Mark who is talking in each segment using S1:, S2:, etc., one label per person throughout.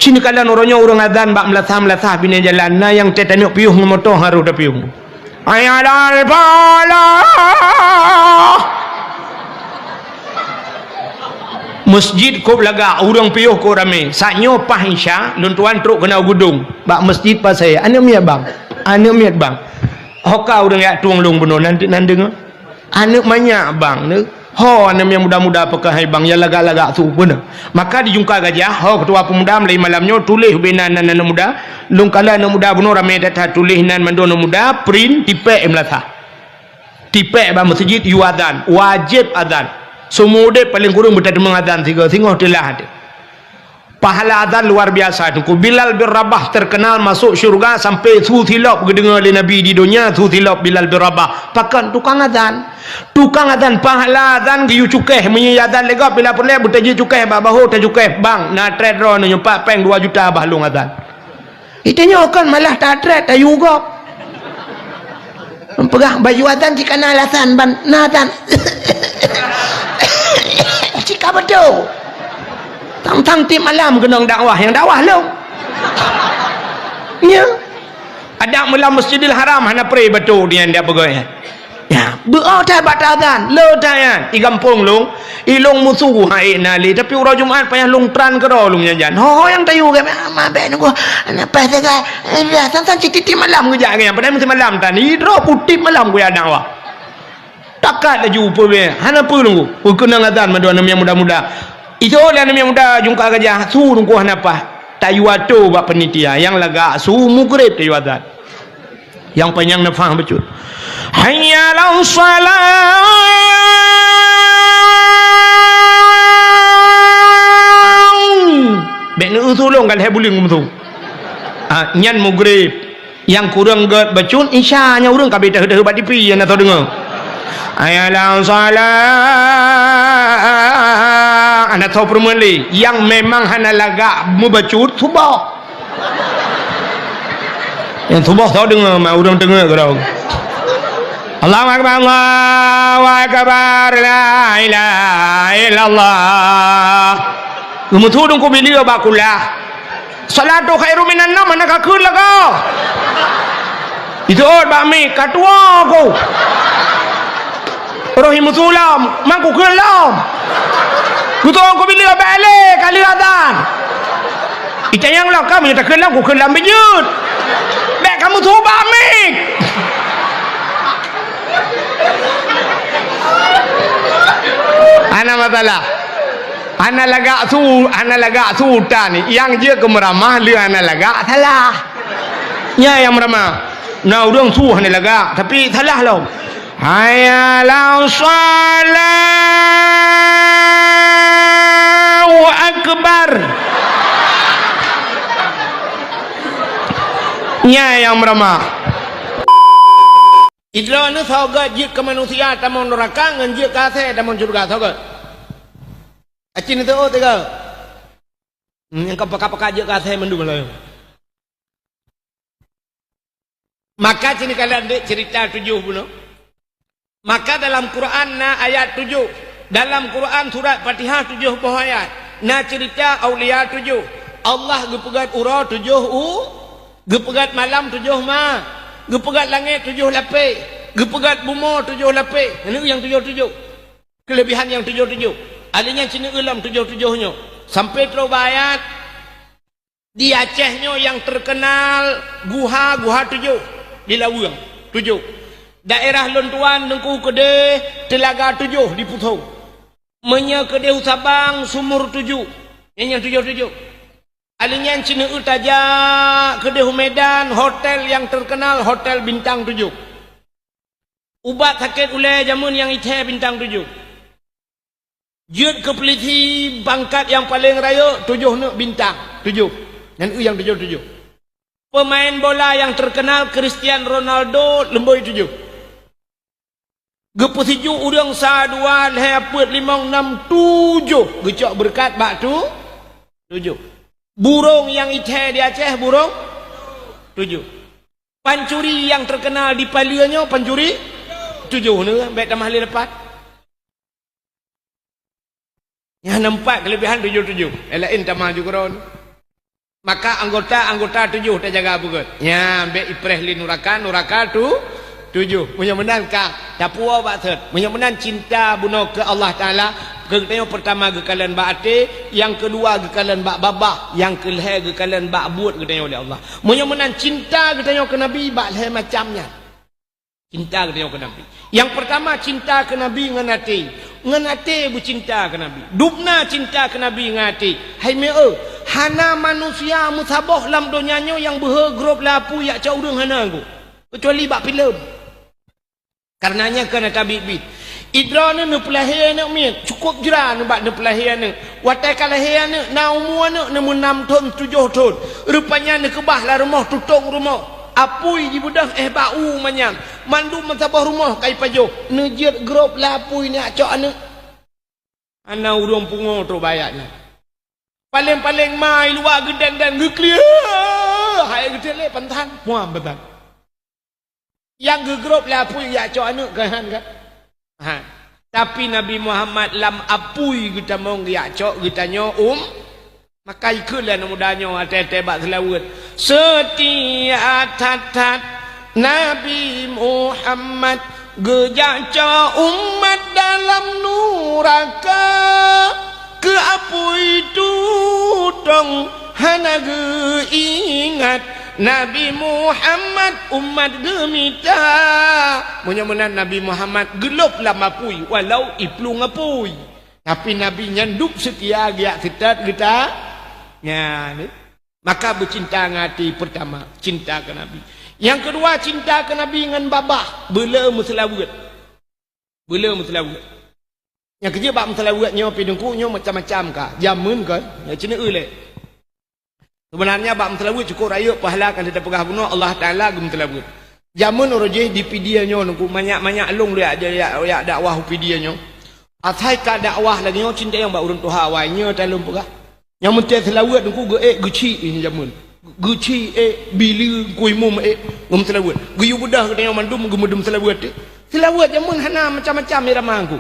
S1: Cina kala noronyo orang adzan bak melatah bina jalan na yang tetanuk piuh ngomotoh haru da piuh. Ayadal pala. Masjid kop laga orang piuh ko rame. Saknyo pah isya lun tuan truk kena gudung. Bak masjid pas saya. Ane miat bang. Ane miat bang. Hoka orang yak tuang long beno nanti nandeng. Ane banyak bang ne. Ho ane yang muda-muda apakah hai bang ya laga-laga tu benar. Maka dijungka gajah ho ketua pemuda mulai malamnya tulis benan anak muda lung kala anak muda benar ramai datang tulis nan mandono muda print tipek melatah tipek ba masjid yu adzan wajib adzan semua de paling kurang berada mengadzan tiga tengok telah ada pahala adzan luar biasa tu Bilal bin Rabah terkenal masuk syurga sampai tu tilap dengar oleh Nabi di dunia tu tilap Bilal bin Rabah pakan tukang adzan pahala adzan giyu cukeh menyi adzan lega bila perle butaji cukeh bahu ta cukeh bang na trade ro no nyempak peng 2 juta bahlung adzan itanya kan malah ta trade ta juga pegang baju adzan jika na alasan ban na adzan jika betul tang tim malam kena dakwah yang dakwah lo ya ada malam Masjidil Haram hana pray betul dia ndak pegawai ya beau tak batazan lo tayan i kampung long ilong musuh hai nali tapi urang Jumaat payah long tran ke ro long janjan ho yang tayu ke ma be nunggu ana pas ga san citi malam ke jak yang padahal mesti malam tani ro putih malam ku ada wa takat laju pe be hana pe nunggu kena ngazan madu yang muda-muda itu yang muda jungka gajah su nunggu hana apa tayu ato bak penitia yang laga su mugrib tayu adzan yang panjang nafah betul hayya lau salat ben utulung kan hebuling mutu nyan mugrib yang kurang get bacun isya nya urang kabeh dah bat dipi ana tau dengar hayya lau salat ana tahu permuli yang memang hana laga mubacut subah yang subah tahu dengar mau orang dengar ke dah Allahu akbar Allahu akbar la ilaha illallah umutu dong ko bili ba kula salatu khairu minan nam mana ka kun laga itu ba mi katua ko rohimutulam mangku kelam Kutong ko bili bale kali adzan. Itayang lah kamu tak kenal ku kenal bejut. Bek kamu tuba mik. Ana masalah. Ana laga su tani yang dia kemeramah li ana laga salah. Nya yang meramah. Nah urang su ana laga tapi salah lo. Hayya lau Allahu akbar. Nya yang meramah. Idra nu sauga jik ke manusia tamon neraka ngan jik kase tamon surga sauga. Acin itu oh tiga. Yang kapaka jik kase mendu malayo. Maka sini kalian cerita 7 bunuh. Maka dalam Quran na ayat 7, dalam Quran surat Fatihah 7 ayat, na cerita aulia 7, Allah gepegat ura 7 gepegat malam 7 ma, gepegat langit 7 lapis, gepegat bumi 7 lapis. Ini yang 7, kelebihan yang 7. Alinya cina ulam 7-7-nya. Sampai terbayat di Acehnya yang terkenal guha 7 di Lawang 7. Daerah Lontuan Nengku Kedeh Telaga 7 di Puthong. Menya Kedeh Sabang Sumur 7. Yang 7. Alinyan Cina Utaja Kedeh Medan hotel yang terkenal Hotel Bintang 7. Ubat sakit ulai jamun yang iteh Bintang 7. Jut ke Peliti Bangkat yang paling raya 7 bintang 7. Dan yang 7. Pemain bola yang terkenal Cristiano Ronaldo Lemboi 7. Gepusiju urang sa 2 lepet 5 6 7 gecok berkat bak tu 7. Burung yang iteh di Aceh burung 7. Pancuri yang terkenal di Palianya pancuri 7 ni baik tamah lepat. Yang nampak kelebihan 7. Lain tamah juga ron. Maka anggota 7 tak jaga bugut. Ya, ambil ipreh li nuraka tu 7. Mudah-mudahan ka tapua ba thot. Mudah-mudahan cinta buno ke Allah Taala. Yang pertama gekalan ba ate, yang kedua gekalan ba babah, yang kelih gekalan ba buat getanya oleh Allah. Mudah-mudahan cinta getanya ke Nabi ba leh macamnya. Cinta getanya ke Nabi. Yang pertama cinta ke Nabi ngan ate bercinta ke Nabi. Dubna cinta ke Nabi ngan ate. Hai me hana manusia musabah lam donyanya yang bergrup lapu yak cau urang hana aku. Kecuali bak filem. Karenanya kena tabibit. Idrana ne pelahir ne min cukup jera ne bak ne pelahir ne. Watai kalahir ne na umur ne 6 tahun 7 tahun. Rupanya ne kebah lah rumah tutung rumah. Apui di budak bau manyang. Mandu musabah rumah kai pajo. Ne jet grup lapu ni acok ane. Ana urang pungo tu bayarnya. Paling-paling mai luar gedang dan ngeklir. Hai gede le pantan. Muam betan. Yang gegrup lapui ya cok anu kan kan. Ha. Tapi Nabi Muhammad lam apui kita mong ya cok kita nyo maka ikutlah mudanya ate bak selawat. Setia tatat Nabi Muhammad gejaca umat dalam nuraka. Keapui tutong hana ingat Nabi Muhammad umat gemita. Mudah-mudahan Nabi Muhammad gelop lah mapui walau iplung apui. Tapi Nabi nyanduk setia giak kita ya, maka bercinta ngati pertama cinta ke Nabi. Yang kedua cinta ke Nabi dengan babah bela muslawat. Yang kerja bab muslawatnya pidungkunya macam-macam kah? Jamun kan? Ya cina le. Sebenarnya bab muslawat cukup raya pahala kan kita pegah guna Allah Taala gum muslawat. Jamun orojeh di pidianya nungku banyak-banyak long dia ya dakwah pidianya. Atai ka dakwah lagi cinta yang bak urun tuha wainya dalam pegah. Yang mentia selawat nungku geci jamun. Geci bili kuimum gum selawat. Guyu budah katanya mandum gumudum selawat. Selawat jamun hana macam-macam iramangku.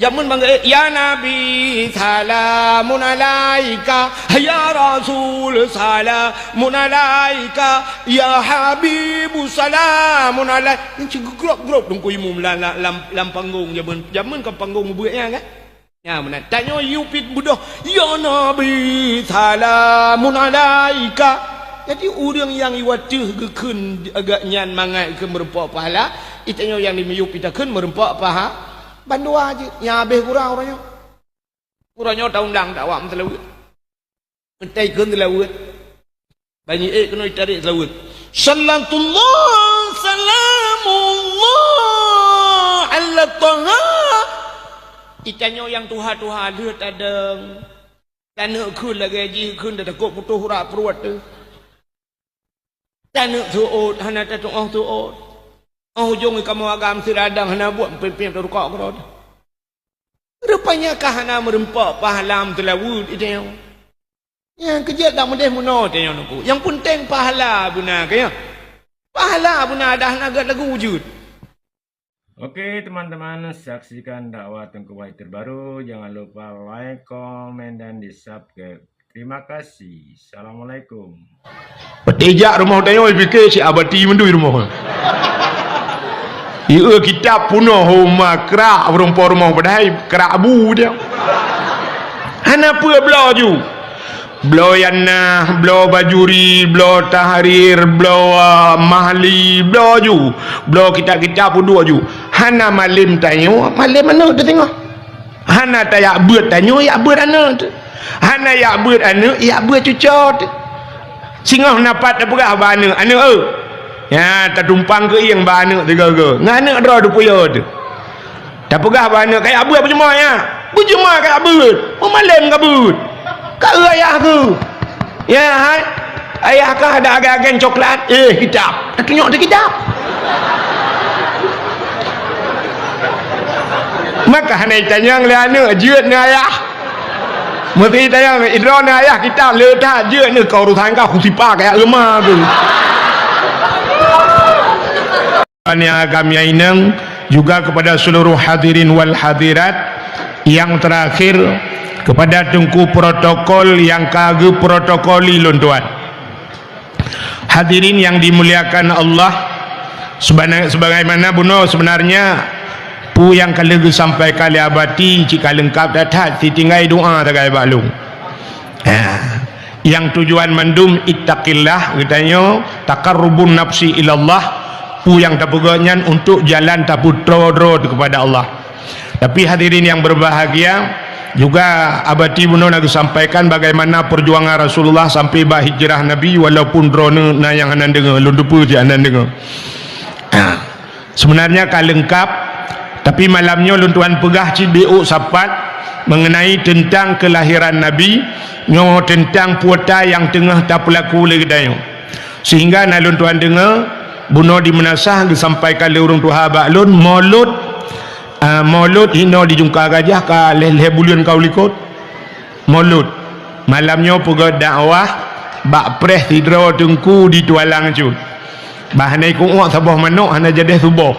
S1: Jamun bangga ya Nabi salamun alaika ya Rasul salamun alaika ya Habibu salamun alaika. Ini grup dong kuimum lam panggung jamun ke panggung buatnya kan. Ya benar. Tanya yupit budah ya Nabi salamun alaika. Jadi orang yang iwatuh gekun agak nyan mangai ke merempak pahala. Itanya yang dimiyupitakan merempak pahala. Bandu aja, yang habis kurang orangnya. Kurangnya tahun dang tak awak mentelawut. Mentai kun telawut. Banyak kena ditarik telawut. Sallatullah salamullah ala taha. Itanya yang tuha-tuha dia tadang. Tanah kun lagi haji kun dah takut putus hurak peruat tu. Tanah tu'ud, hana tatu'ah tu'ud. Oh jong kamu agam siradang hana buat pimpin terukak kerod. Rupanya kah hana merempak pahala telawud itu yang. Yang kerja tak mudah muno tanya aku. Yang penting pahala guna kaya. Pahala guna dah naga lagu wujud.
S2: Oke teman-teman, saksikan dakwah Tengku Wahid terbaru. Jangan lupa like, komen, dan di-subscribe. Terima kasih. Assalamualaikum.
S3: Petijak rumah tanya fikir si abadi mendui rumah. Ia kita puno homa kerak perempuan rumah padahal kerak abu dia. Hana apa belo yana, belo bajuri, belo tahrir, belo mahli, belo kita pun dua hana malim tanya, malim mana tu tengok. Hana tayak buat tanya, yak buat ana tu. Hana yak buat ana, yak buat cucot. Singah napat apa bana, ana ya, tak tumpang ke yang bana tiga ke. Ngana ada puya tu. Tak pegah bana kayak abu apa cuma ya. Berjemaah kayak abu. Malam kabut. Kak ayah tu. Ya, hai. Ayah kah ada agen coklat? Kitab. Tak tunjuk tu kitab. Maka hanai tanya ngelana jeut ni ayah. Mesti tanya idron ayah kitab letak jeut ni kau urusan kau kusipah kayak lemah tu. Yang kami inang juga kepada seluruh hadirin wal hadirat. Yang terakhir kepada tengku protokol yang kagak protokoli lontuan. Hadirin yang dimuliakan Allah, sebagaimana buno sebenarnya pu yang kalau sampai kali abadi jika lengkap datang tinggal doa tagai balu. Yang tujuan mandum ittaqillah katanya taqarrubun nafsi ilallah, pu yang tapuganyan untuk jalan taputro kepada Allah. Tapi hadirin yang berbahagia, juga abadi buno nak sampaikan bagaimana perjuangan Rasulullah sampai bah hijrah Nabi, walaupun drone na yang anan dengar lundupu je anan dengar. Sebenarnya kal lengkap, tapi malamnya luntuan pegah cibiu sapat mengenai tentang kelahiran Nabi, nyo tentang puasa yang tengah tak berlaku lagi dayo. Sehingga na luntuan dengar buno di menasah disampaikan oleh orang tua baklun Maulud hino dijungka gajah ka leh bulan kau likut Maulud malamnya pegah dakwah bak preh tidro tengku di tualang cu bahanai ku uak sabah manuk hana jadi subuh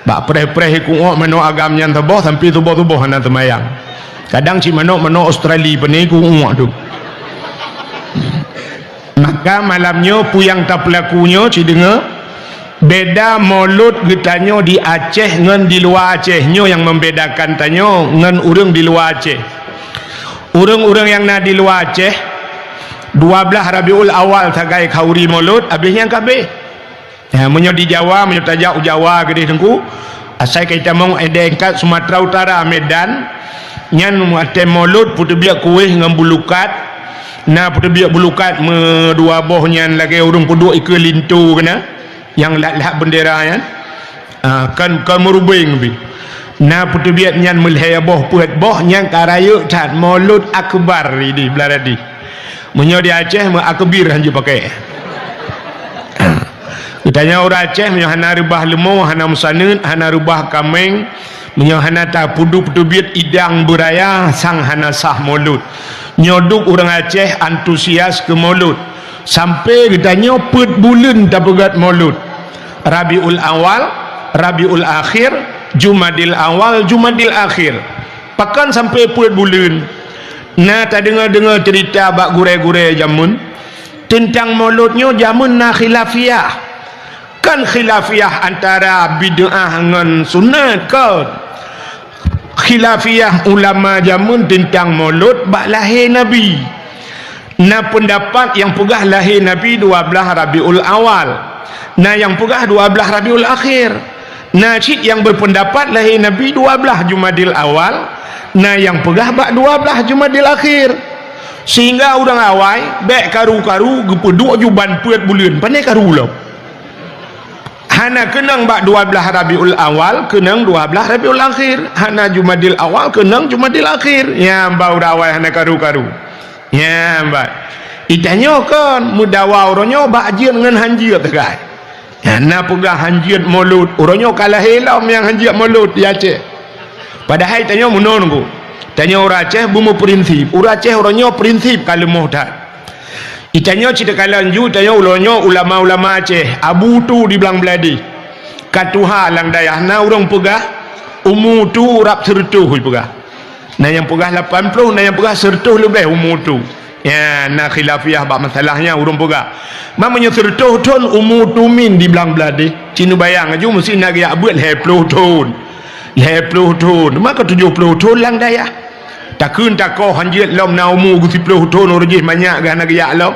S3: bak preh ku uak manuk agamnya sabah sampai subuh hana temayang. Kadang si manuk Australia penai ku uak tu. Maka malamnya pu yang tak pelakunya si dengar beda Maulud getanyo di Aceh ngan di luar Aceh nyo, yang membedakan tanyo ngan urang di luar Aceh. Urang-urang yang na di luar Aceh 12 Rabiul Awal tagai khauri Maulud habisnya kabeh. Menyo di Jawa, menyo tajak Jawa gede tengku asai kita mong edengkat Sumatera Utara Medan nyan ate Maulud putu biak kuih ngan bulukat. Na putu biak bulukat me dua boh nyan lagi urang pudu ike lintu kena yang lat bendera kan merubing bi na putu biat nyan melhaya boh puat boh nyan karayuk tat Maulud akbar ini belaradi menyo di Aceh me akbir hanje pakai. Ditanya orang Aceh menyo hana rubah lemo hana musanun hana rubah kameng menyo hana ta pudu biat idang beraya sang hana sah Maulud. Nyoduk orang Aceh antusias ke Maulud sampai ditanya put bulan tak pegat Maulud. Rabiul Awal, Rabiul Akhir, Jumadil Awal, Jumadil Akhir. Pakan sampai put bulan. Nah tak dengar cerita bak gure-gure jamun tentang Mauludnya jamun na khilafiyah. Kan khilafiyah antara bid'ah dengan sunat kan. Khilafiyah ulama jamun tentang Maulud bak lahir Nabi. Nah pendapat yang pegah lahir Nabi 12 Rabiul Awal. Nah yang pegah 12 Rabiul Akhir. Nah cik yang berpendapat lahir Nabi 12 Jumadil Awal. Nah yang pegah bak 12 Jumadil Akhir. Sehingga orang awai bek karu-karu gepeduk juban puat bulan pandai karu lo. Hana kenang bak 12 Rabiul Awal, kenang 12 Rabiul Akhir. Hana Jumadil Awal, kenang Jumadil Akhir. Ya mbak urawai hana karu-karu. Ya mbak itanya kan mudawa orangnya bak jian dengan hanjir tegai. Hana pegah hanjir Maulud orangnya kalah helam yang hanjir Maulud di Aceh. Padahal tanya menunggu tanya orang Aceh bumi prinsip orang Aceh orangnya prinsip kalau muhtar. Itanya cerita kalanju tanya ulama-ulama Aceh abu tu di belang beladi katuha lang dayah na orang pegah umu tu rap sertuh pegah. Nah yang pegah 80, nah yang pegah sertuh lebih umu tu. Ya na khilafiyah bak masalahnya orang pegah. Mamanya sertuh ton umu tu min di belang beladi. Cinu bayang aja mesti nak ya buat 20 ton. 20 ton. Maka 70 ton lang dayah. Takun takoh hanjit lom na umu 10 ton orang jih banyak gana ya lom.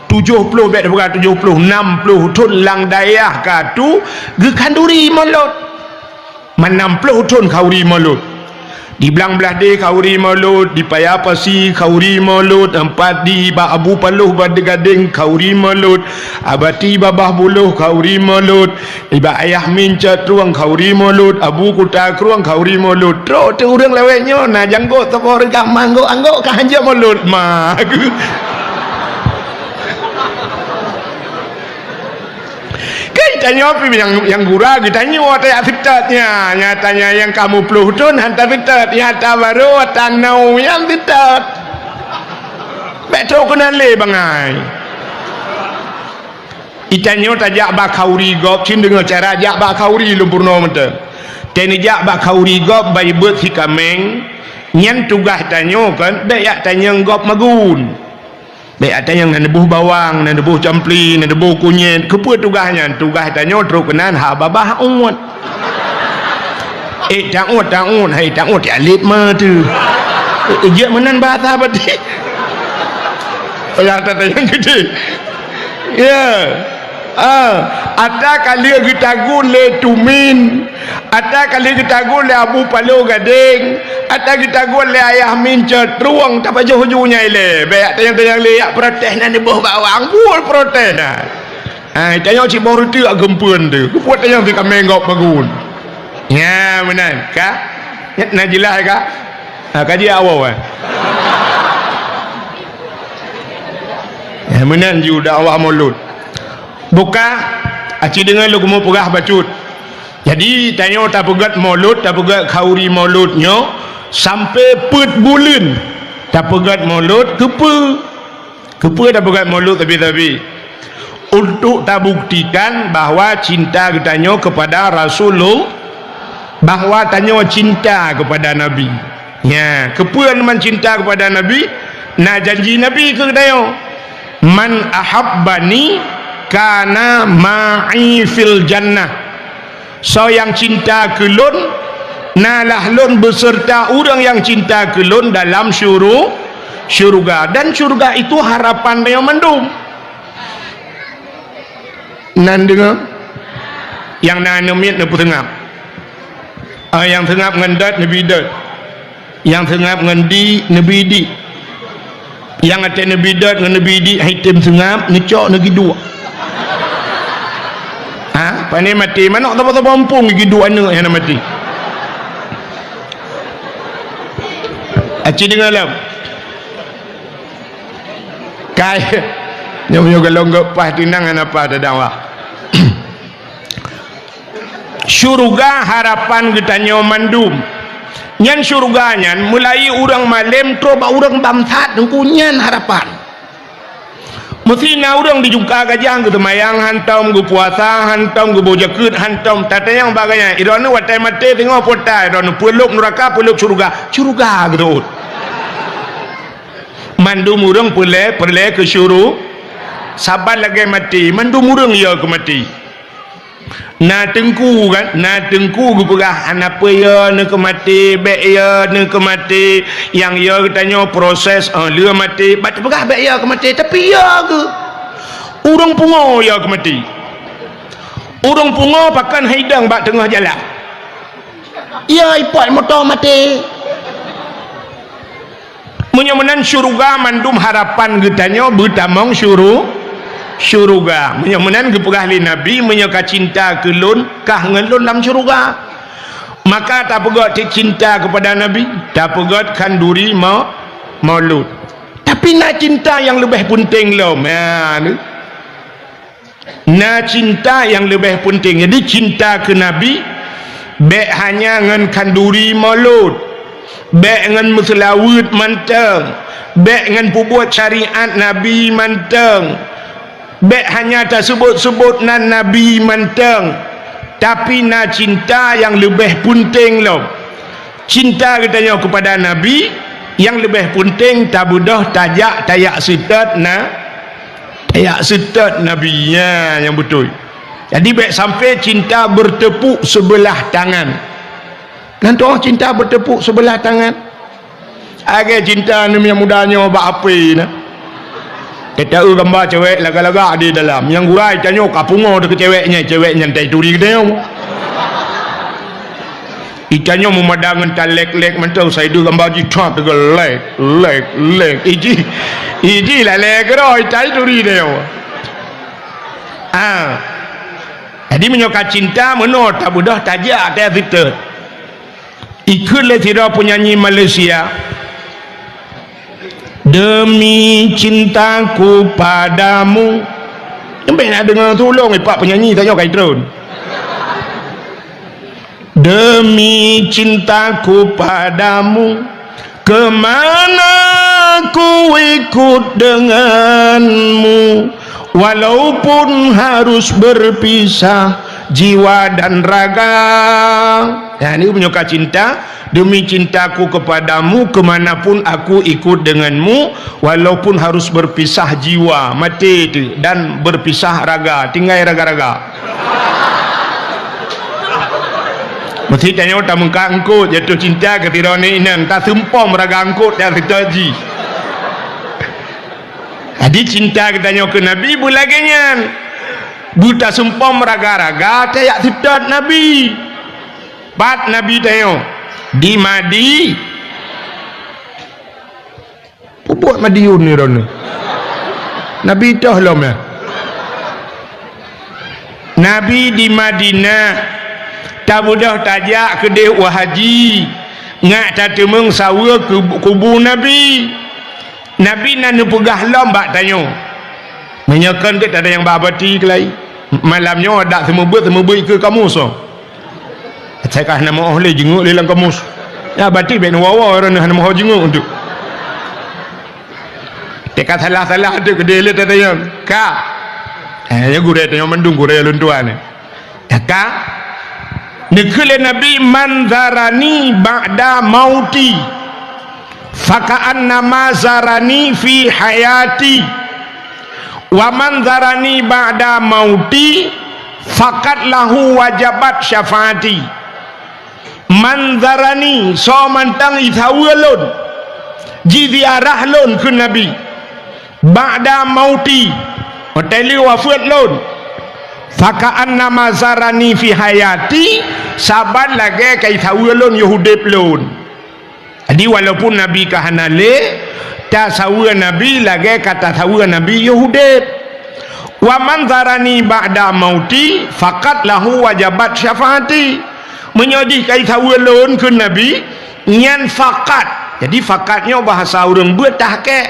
S3: 70 bet berapa 70 60 ton lang dayah katu ge kanduri Maulud. 60 ton kauri Maulud. Di belang belah de kauri Maulud, di Payapasi kauri Maulud, empat di ba Abu Paluh Bade Gading kauri Maulud, abati babah buluh kauri Maulud, iba ayah mincat ruang kauri Maulud, Abu Kuta ruang kauri Maulud. Tro tu urang lewenya na janggo toko regak manggo anggo ka hanja Maulud mah. Tanya apa yang gura ditanya wata fitatnya nyatanya yang kamu pelutun hantar fitat nyata baru tanau yang fitat betul kena le bangai itanya tajak bakauri gop cin dengan cara jak bakauri lumpurno mete teni jak bakauri gop bayi bet si kameng nyen tugas tanya kan dayak tanya gop magun Baik ada yang nak nebuh bawang, nak nebuh campli, nak nebuh kunyit. Kepa tugasnya? Tugas tanya terus kenan ha babah uat. Ta'ud. Hai ta'ud alit mah tu. Ejak menan bahasa berarti. Yang tanya yang gede. Ya. Ada kali kita gule tumin, ada kali kita gule abu palu gading, ada kita gule ayah mincer truang tak baju hujungnya ile. Baik tayang liak protes nan buah bawang buat protes nah. Tayang si baru tu agempun tu. Buat tayang di kamengok bagun. Ya benar kah? Nak jelas kah? Kaji awal ya benar juga dakwah maulud. Buka aci dengan lu kemu pegah bacut. Jadi tanya tak pegat maulud, tak pegat khauri mauludnya sampai pet bulan tak pegat maulud kepa tak pegat maulud tapi untuk tak buktikan bahawa cinta katanya kepada Rasulullah, bahawa tanya cinta kepada Nabi. Ya, kepa man cinta kepada Nabi, nak janji Nabi ke katanya man ahabbani kana ma'i fil jannah. So yang cinta ke lun nalah lun beserta orang yang cinta ke lun dalam syurga. Dan syurga itu harapan yang mendung. Nan dengar yang nan nemit ne tengap. Yang tengap ngendat nabi dat. Yang tengap ngendi nabi di. Yang ada nabi dat dengan nabi di hitam tengap ngecok negeri dua. Pandai mati mana tak apa pompong gigi dua anak yang nak mati. Aci dengar lam. Kai nyonya kalau enggak pas tinangan apa ada dakwah. Syurga harapan getanya mandum. Nyan syurga nyan mulai orang malam troba orang bamsat nungkunyan harapan. Mesti na orang dijuka gajang ke temayang hantam ke puasa hantam ke bojakut hantam tata yang bagainya irona watai mate tengok potai irona peluk neraka peluk surga gitu mandum orang perle ke syuru sabar lagi mati mandum orang ya ke mati na tengku kan na tengku ke pegah anapa ya ne ke mati bek ya ne ke mati yang ya katanya proses dia mati bat pegah bek ya ke mati tapi ya ke urang pungo ya ke mati urang pungo pakan haidang bak tengah jalan ya ipot motor mati menyamanan syurga mandum harapan getanya bertamong syurga menyamanan kepegah li Nabi menyaka cinta ke lun kah ngelun dalam syurga maka tak pegat cinta kepada Nabi tak pegat kanduri maulud tapi nak cinta yang lebih penting lom ya nak cinta yang lebih penting jadi cinta ke Nabi baik hanya dengan kanduri maulud baik dengan muslawud manteng baik dengan pubuat syariat Nabi manteng baik hanya tak sebut-sebut nan Nabi manteng tapi na cinta yang lebih penting loh cinta katanya kepada Nabi yang lebih penting tak budah tayak setat Nabinya yang betul jadi baik sampai cinta bertepuk sebelah tangan nanti cinta bertepuk sebelah tangan agak cinta ni yang mudanya buat apa ni kita gambar cewek laga-laga di dalam yang gurai tanya kapungo dekat ceweknya tai turi dia ikannya memadangkan talek-lek mentau saya tu gambar jitat dengan lek iji lah lek roi tai turi dia jadi menyokat cinta menurut tak budah tajak tak fitur ikutlah tidak penyanyi Malaysia demi cintaku padamu sampai nak dengar tolong pak penyanyi tanya kain drone demi cintaku padamu kemana ku ikut denganmu walaupun harus berpisah jiwa dan raga. Ya, ini menyuka cinta. Demi cintaku kepadamu, kemanapun aku ikut denganmu, walaupun harus berpisah jiwa, mati itu, dan berpisah raga, tinggal raga-raga. Mesti tanya tak mengangkut jatuh cinta ke tirani inan, tak sempom raga angkut yang terjadi. Jadi cinta katanya ke Nabi bulagenyan. Buta sempom raga-raga tayak sedot Nabi. Bat Nabi tanya di Madi buat Madiun ni rona Nabi dah lama Nabi di Madinah tak mudah tajak ke deh wahaji ngak tak temeng sawa ke kubu Nabi nanu pegah lambak tanya menyakan ke tak ada yang babati ke lain malamnya ada semua buat ke kamu so saya kah nama oleh jenguk lelang kamus ya berarti baik wawa orang nak mau jenguk untuk tekat salah ada ke dia letak tanya kak ya gure tanya mendung gure luntuan ya kak nikle Nabi manzarani ba'da mauti faka'anna mazarani fi hayati wa manzarani ba'da mauti fakat lahu wajabat syafaati. Manzarani so mantang ithawalun jidiarah lun ke Nabi ba'da mauti hoteli wafat lun faka'anna mazarani fi hayati saban lagi ka ithawalun yuhudib lun. Jadi walaupun Nabi kahanale tak sawa Nabi lagi kata sawa Nabi yuhudib. Wa manzarani ba'da mauti fakat lahu wajabat syafaati. Menyodih kai sawalun ke Nabi nyan fakat. Jadi fakatnya bahasa orang betahke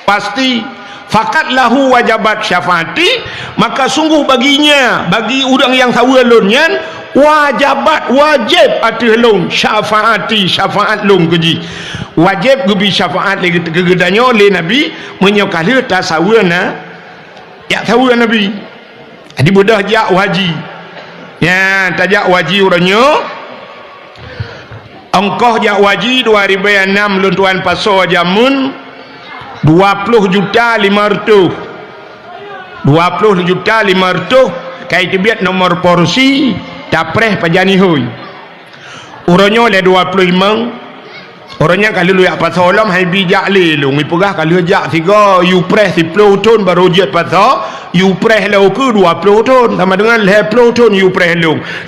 S3: pasti fakat lahu wajabat syafaati, maka sungguh baginya, bagi orang yang sawalun nyan wajabat wajib atih long syafaati syafaat long keji wajib gebi syafaat lagi gegedanya oleh Nabi menyokali ta sawana ya sawa Nabi. Jadi mudah jak waji ya tajak waji orangnya ongkoh jak waji 2006 luntuan paso jamun 20 juta 500 kai tibiat nomor porsi tapreh pajani hoy orangnya le 25 orangnya kali lu yak pasolam hai bijak le lu ngipegah kali jak 3 you press 10 ton baru jet paso you preh lau ke 20 ton sama dengan 10 ton you preh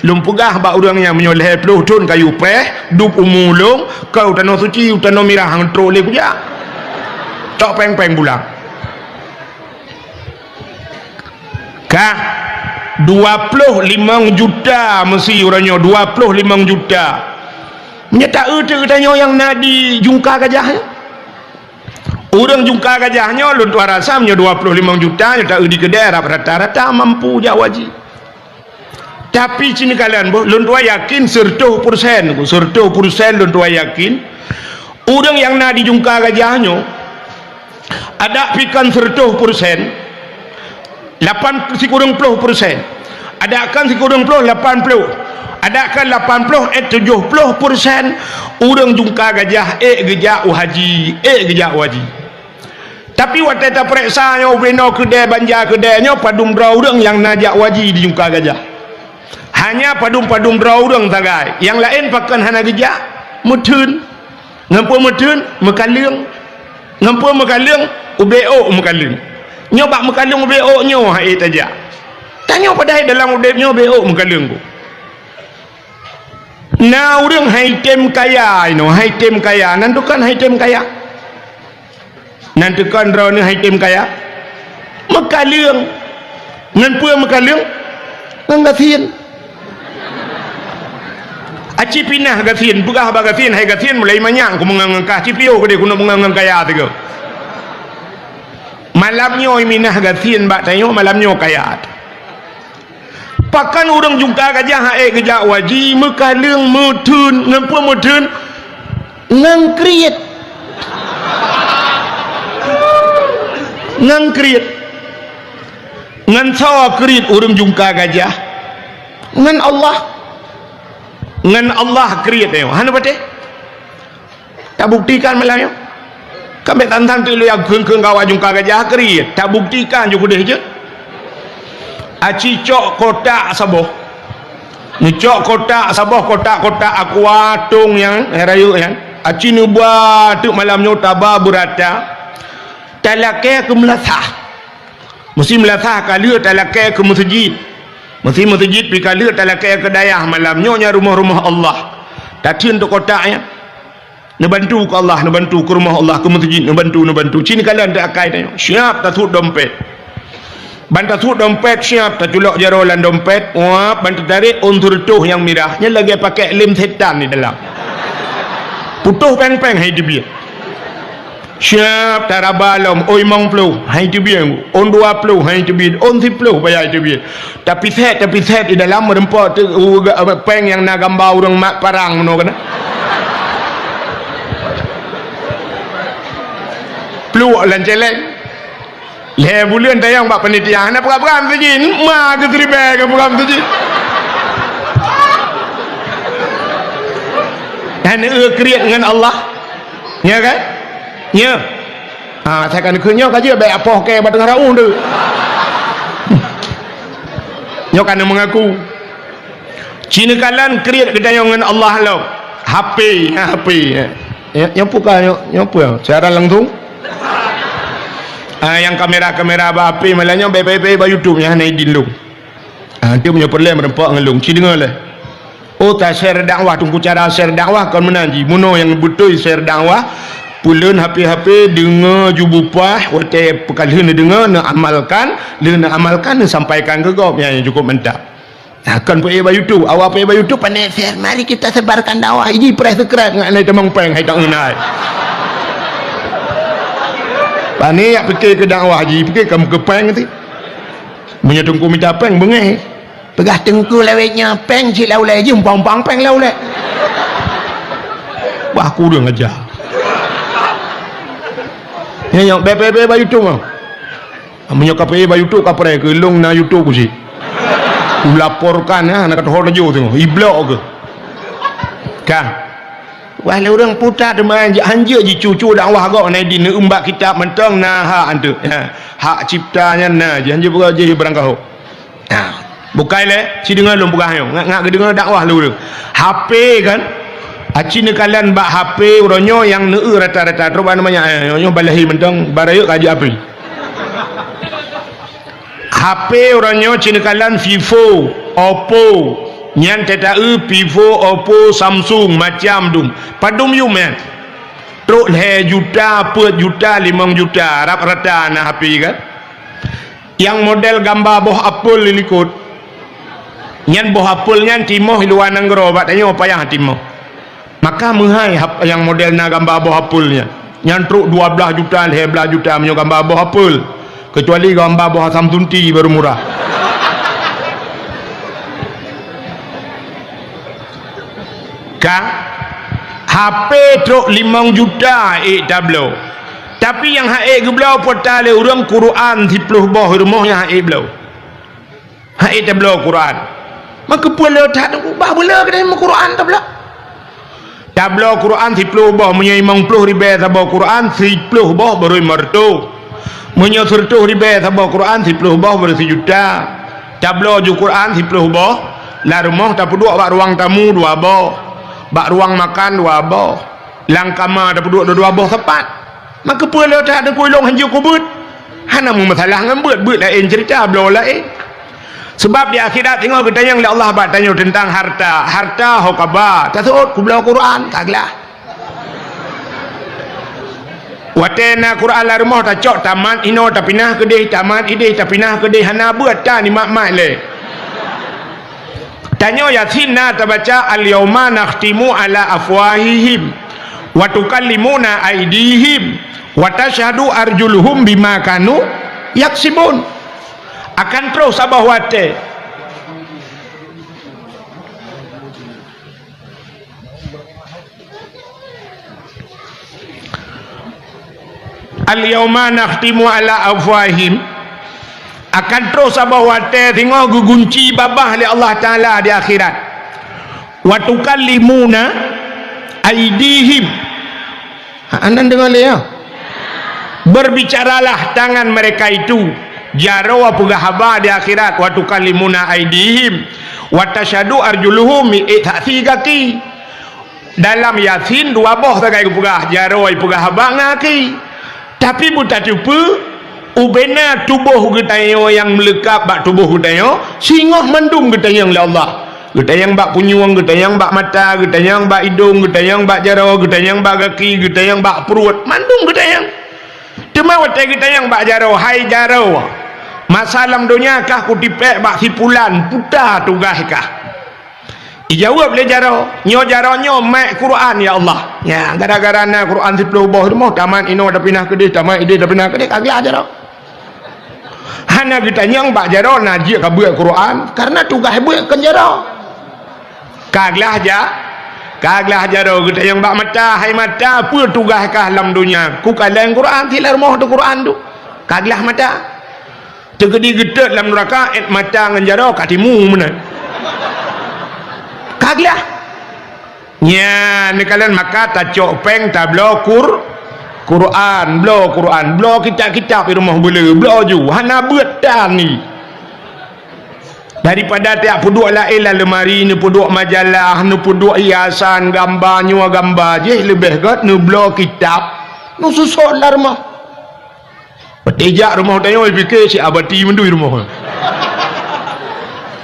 S3: long pegah bak orang yang menyo 10 ton kayu preh dup umulong kau tanah suci tanah mirah hang trole ku ja tok peng-peng bulang kah 25 juta mesti orangnya 25 juta menyetak tanya yang nadi jungka gajahnya orang jungka gajahnya lu tuan rasamnya 25 juta tak di kedai rata-rata mampu jawaji. Tapi sini kalian lu tuan yakin 100% lu tuan yakin orang yang nak di jungka gajahnya ada pikan 100% 80% ada kan sikurang 80 ada kan 80 70% orang jungka gajah gejak haji gejak waji. Tapi waktu kita periksanya ubeno kedai banja kedainya padum dra orang yang najak waji di jungka gajah hanya padum dra orang tagai yang lain pakan hana gejak mutun ngampu mutun mekaliang ngampu mekaliang ubeo mekaliang nyoba mekaliang ubeo nyo hai tajak tanya pada dalam udepnya ubeo mekaliang ku na orang haitem kaya haitem kaya nantukan haitem kaya nantukan drone haitem kaya mekaliang ngan pua mekaliang ngagasin aci pinah gasin bugah bagasin hai gasin mulai manyang ku mengangkah cipio ku de kuno mengangang kaya tu malamnya minah gasin bak tayo malamnya kaya pakan orang jungka gajah gejak waji mekaliang mutun ngampu mutun ngangkriet ngan sawa krit orang jungka gajah ngan Allah create yo hana bate tak buktikan malam yo kami tantang tu yang keung kawa jungka gajah create tak buktikan juga deh je aci cok kotak saboh ni cok kotak saboh kotak-kotak akuatung yang rayu yang aci nu buat tu malam nyo taba berata talake ke melasah mesti melasah kali talake ke masjid mesti masjid pi kali talake ke dayah malam nyo nya rumah-rumah Allah tadin tu kotaknya nak bantu ke Allah nak bantu ke rumah Allah ke masjid nak bantu cini kalian tak akai tanya siap tak tut dompet banta tut dompet siap tak culak jarolan dompet wah bantu tarik untur tuh yang mirahnya lagi pakai lem setan di dalam putuh peng-peng hai dia siap tarabalom oi mong plu hai dia on 20 hai dia on 10 bayar dia tapi set di dalam merempok tu peng yang nak gambar orang mak parang meno kana plu lan celeng le bulan tayang bak panitia nak peram saja ma ke tribe ke peram saja dan create dengan Allah ya kan ya saya kan kenyok aja baik apa ke batang raung tu nyok kan mengaku Cina kalan create kedayang dengan Allah lo HP nyopuka nyopu cara langsung yang kamera HP malahnya baik YouTube nya naik dindung dia punya problem merempak ngelung Cina lah oh tak share dakwah tunggu cara share dakwah kan menanji muno yang betul share dakwah pulen HP dengar jubupah wate pekalih dengar nak amalkan nak sampaikan ke gop yang cukup mantap akan pergi ba YouTube awak pergi ba YouTube pandai share mari kita sebarkan dakwah ini press subscribe ngai temang peng hai tak ngenai pani yak fikir ke dakwah ji fikir kamu ke peng nanti menyetungku minta peng bengeh pegah tengku lewetnya peng si laulai je umpang peng laulai wah aku dah ngajar yang bebe ba YouTube ah menyokap ba YouTube ka pare ke long na YouTube ku si laporkan nak kata hor jo tengok iblok ke kan walau orang putar deman hanja ji cucu dakwah gak naik di umbak kitab mentang nah hak antu hak ciptanya nah hanja beraja berangkau bukai le si dengar lum bukan ngak dengar dakwah lu HP kan acina kalian bak HP uronyo yang neu rata-rata terus namanya nyo balahi mentang barayuk kaji api HP uronyo cina kalian Vivo Oppo nyan TTE Vivo Oppo Samsung macam dum padum you man truk le juta per juta 5 juta rata-rata na HP kan yang model gambar boh Apple lilikut nyan boh Apple nyan timoh luar nanggro bat tanya apa yang timoh maka menghai yang model na gambar boh Apple nya nyan truk 12 juta 11 juta menyo gambar boh Apple kecuali gambar boh Samsung T baru murah kan HP truk 5 juta tablo tapi yang haik geblau portal orang Quran 10 boh rumahnya haik belau haik tablo Quran maka pula tak ubah bela kedai Quran tablo Quran 10 boh menyai 50 ribu sabah Quran 10 boh baru mertu menyai 100 ribu sabah Quran 10 boh baru 1 juta tablo ju Quran 10 boh la rumah tak duduk bak ruang tamu 2 boh bak ruang makan 2 boh langkama ada duduk 2 boh tepat maka pula tak ada kuilong hanju kubut hana mu masalah ngambut but lain cerita blo lain sebab di akhirat tengok kita yang Allah bak tanya tentang harta hokaba tasut ku bela Quran kaglah watena Quran la rumah tak cok tamat ino tak pinah ke deh tamat ide tak pinah ke deh hana buat ta ni mak le tanya Yasin na tabaca al yauma nakhtimu ala afwahihim wa tukallimuna aydihim wa tashhadu arjuluhum bima kanu yaksibun akan terus sabah wate al yauma nakhtimu ala afwahihim akan terus abah wate tengok gugunci babah oleh Allah Ta'ala di akhirat. Wa tukallimuna aidihim. Anda dengar ya? Berbicaralah tangan mereka itu jaro apa gahaba di akhirat. Wa tukallimuna aidihim wa tashhadu arjuluhum ta'thi kaki. Dalam Yasin dua boh takai pugah jaro ai pugah haba ngaki. Tapi buta cupu ubena tubuh getayo yang melekap bak tubuh getayo singoh mandum getayang oleh Allah. Getayang bak punyuang, getayang bak mata, getayang bak hidung, getayang bak jaro, getayang bak kaki, getayang bak perut, mandum getayang. Cuma wate getayang bak jaro, hai jaro. Masalam dunia kah kutipek bak sipulan putar tugas kah? Dijawab le jaro mek Quran ya Allah. Ya gara-gara na Quran 10 boh mau taman ino dah pindah ke dia, taman ide dah pindah ke dia kagak jaro. Hana ditanya bak jaro najik ka buat Quran karena tugas buat kan jaro. Kaglah jaro kita yang bak mata hai mata apa tugas kah dalam dunia ku kalang Quran tilar moh tu Quran tu. Kaglah mata. Tegedi gedet dalam neraka et mata ngan jaro katimu mana. Kaglah nya ni kalian maka tak cok peng tak blo Quran blo kitab-kitab di rumah bela blo ju hana betan ni daripada tiap puduk lain lemari ni puduk majalah ni puduk hiasan gambar nyua gambar je lebih kat ni blo kitab nu susah lah rumah petijak rumah tanya fikir si abati mendu rumah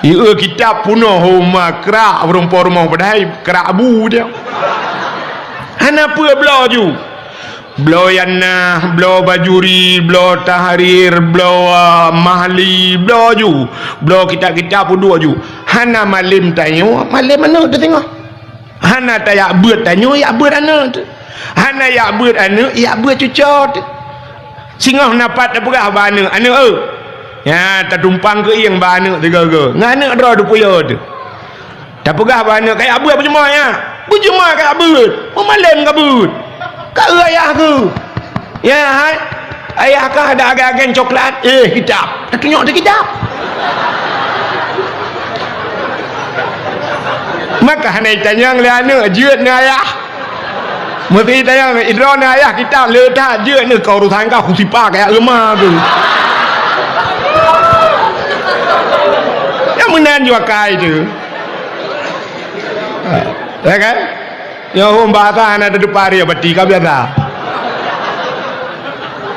S3: ia kitab punuh rumah kerak rumah padahal kerak abu dia hana apa belo ju belo yana belo bajuri belo tahrir belo mahli belo ju belo kitab-kitab pun ju hana malim tanya malim mana tu tengok hana tayak beut tanya ya beut ana tu hana ya beut ana ya beut cucot singah napat apa bana ana ya tertumpang ke yang bana tiga-tiga ngana dra du puya tu tak pegah bana kayak abu apa cuma ya berjemaah kayak abut malam ke abut kat ayah tu ya hai ayah kah ada agen-agen coklat kitab tak tunjuk ada kitab maka hanai tanya le anak jeut ni ayah mesti tanya idron ni ayah kitab le dah jeut ni kau urusan kau kusipah kayak lemah tu menan juga kai tu ya kan ya hom bahasa ana ada depan dia beti kau biasa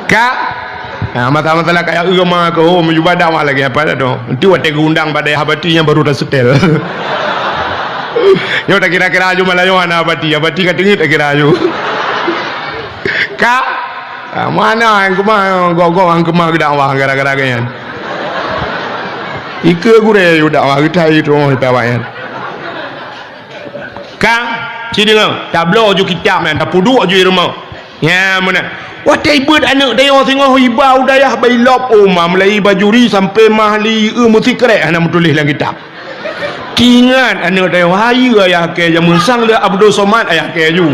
S3: kak mata-mata lah kayak agama ke hom ibadah mak lagi apa dah tu nanti wate undang pada habati yang baru dah setel yo tak kira-kira aju malayo ana habati kat tengit tak kira aju kak mana yang kemah gogong ang kemah dakwah gara-gara kan ika gure udah wah kita itu pawayan kang sini ngau tablo ju kitab man tapuduk ju rumah ya mana watai beut anak dia tengok hibau dayah bailop mulai bajuri sampai mahli mesti kerek anak tulis dalam kitab kingan anak dia wahai ayah ke jamun sang le Abdul Somad ayah ke ju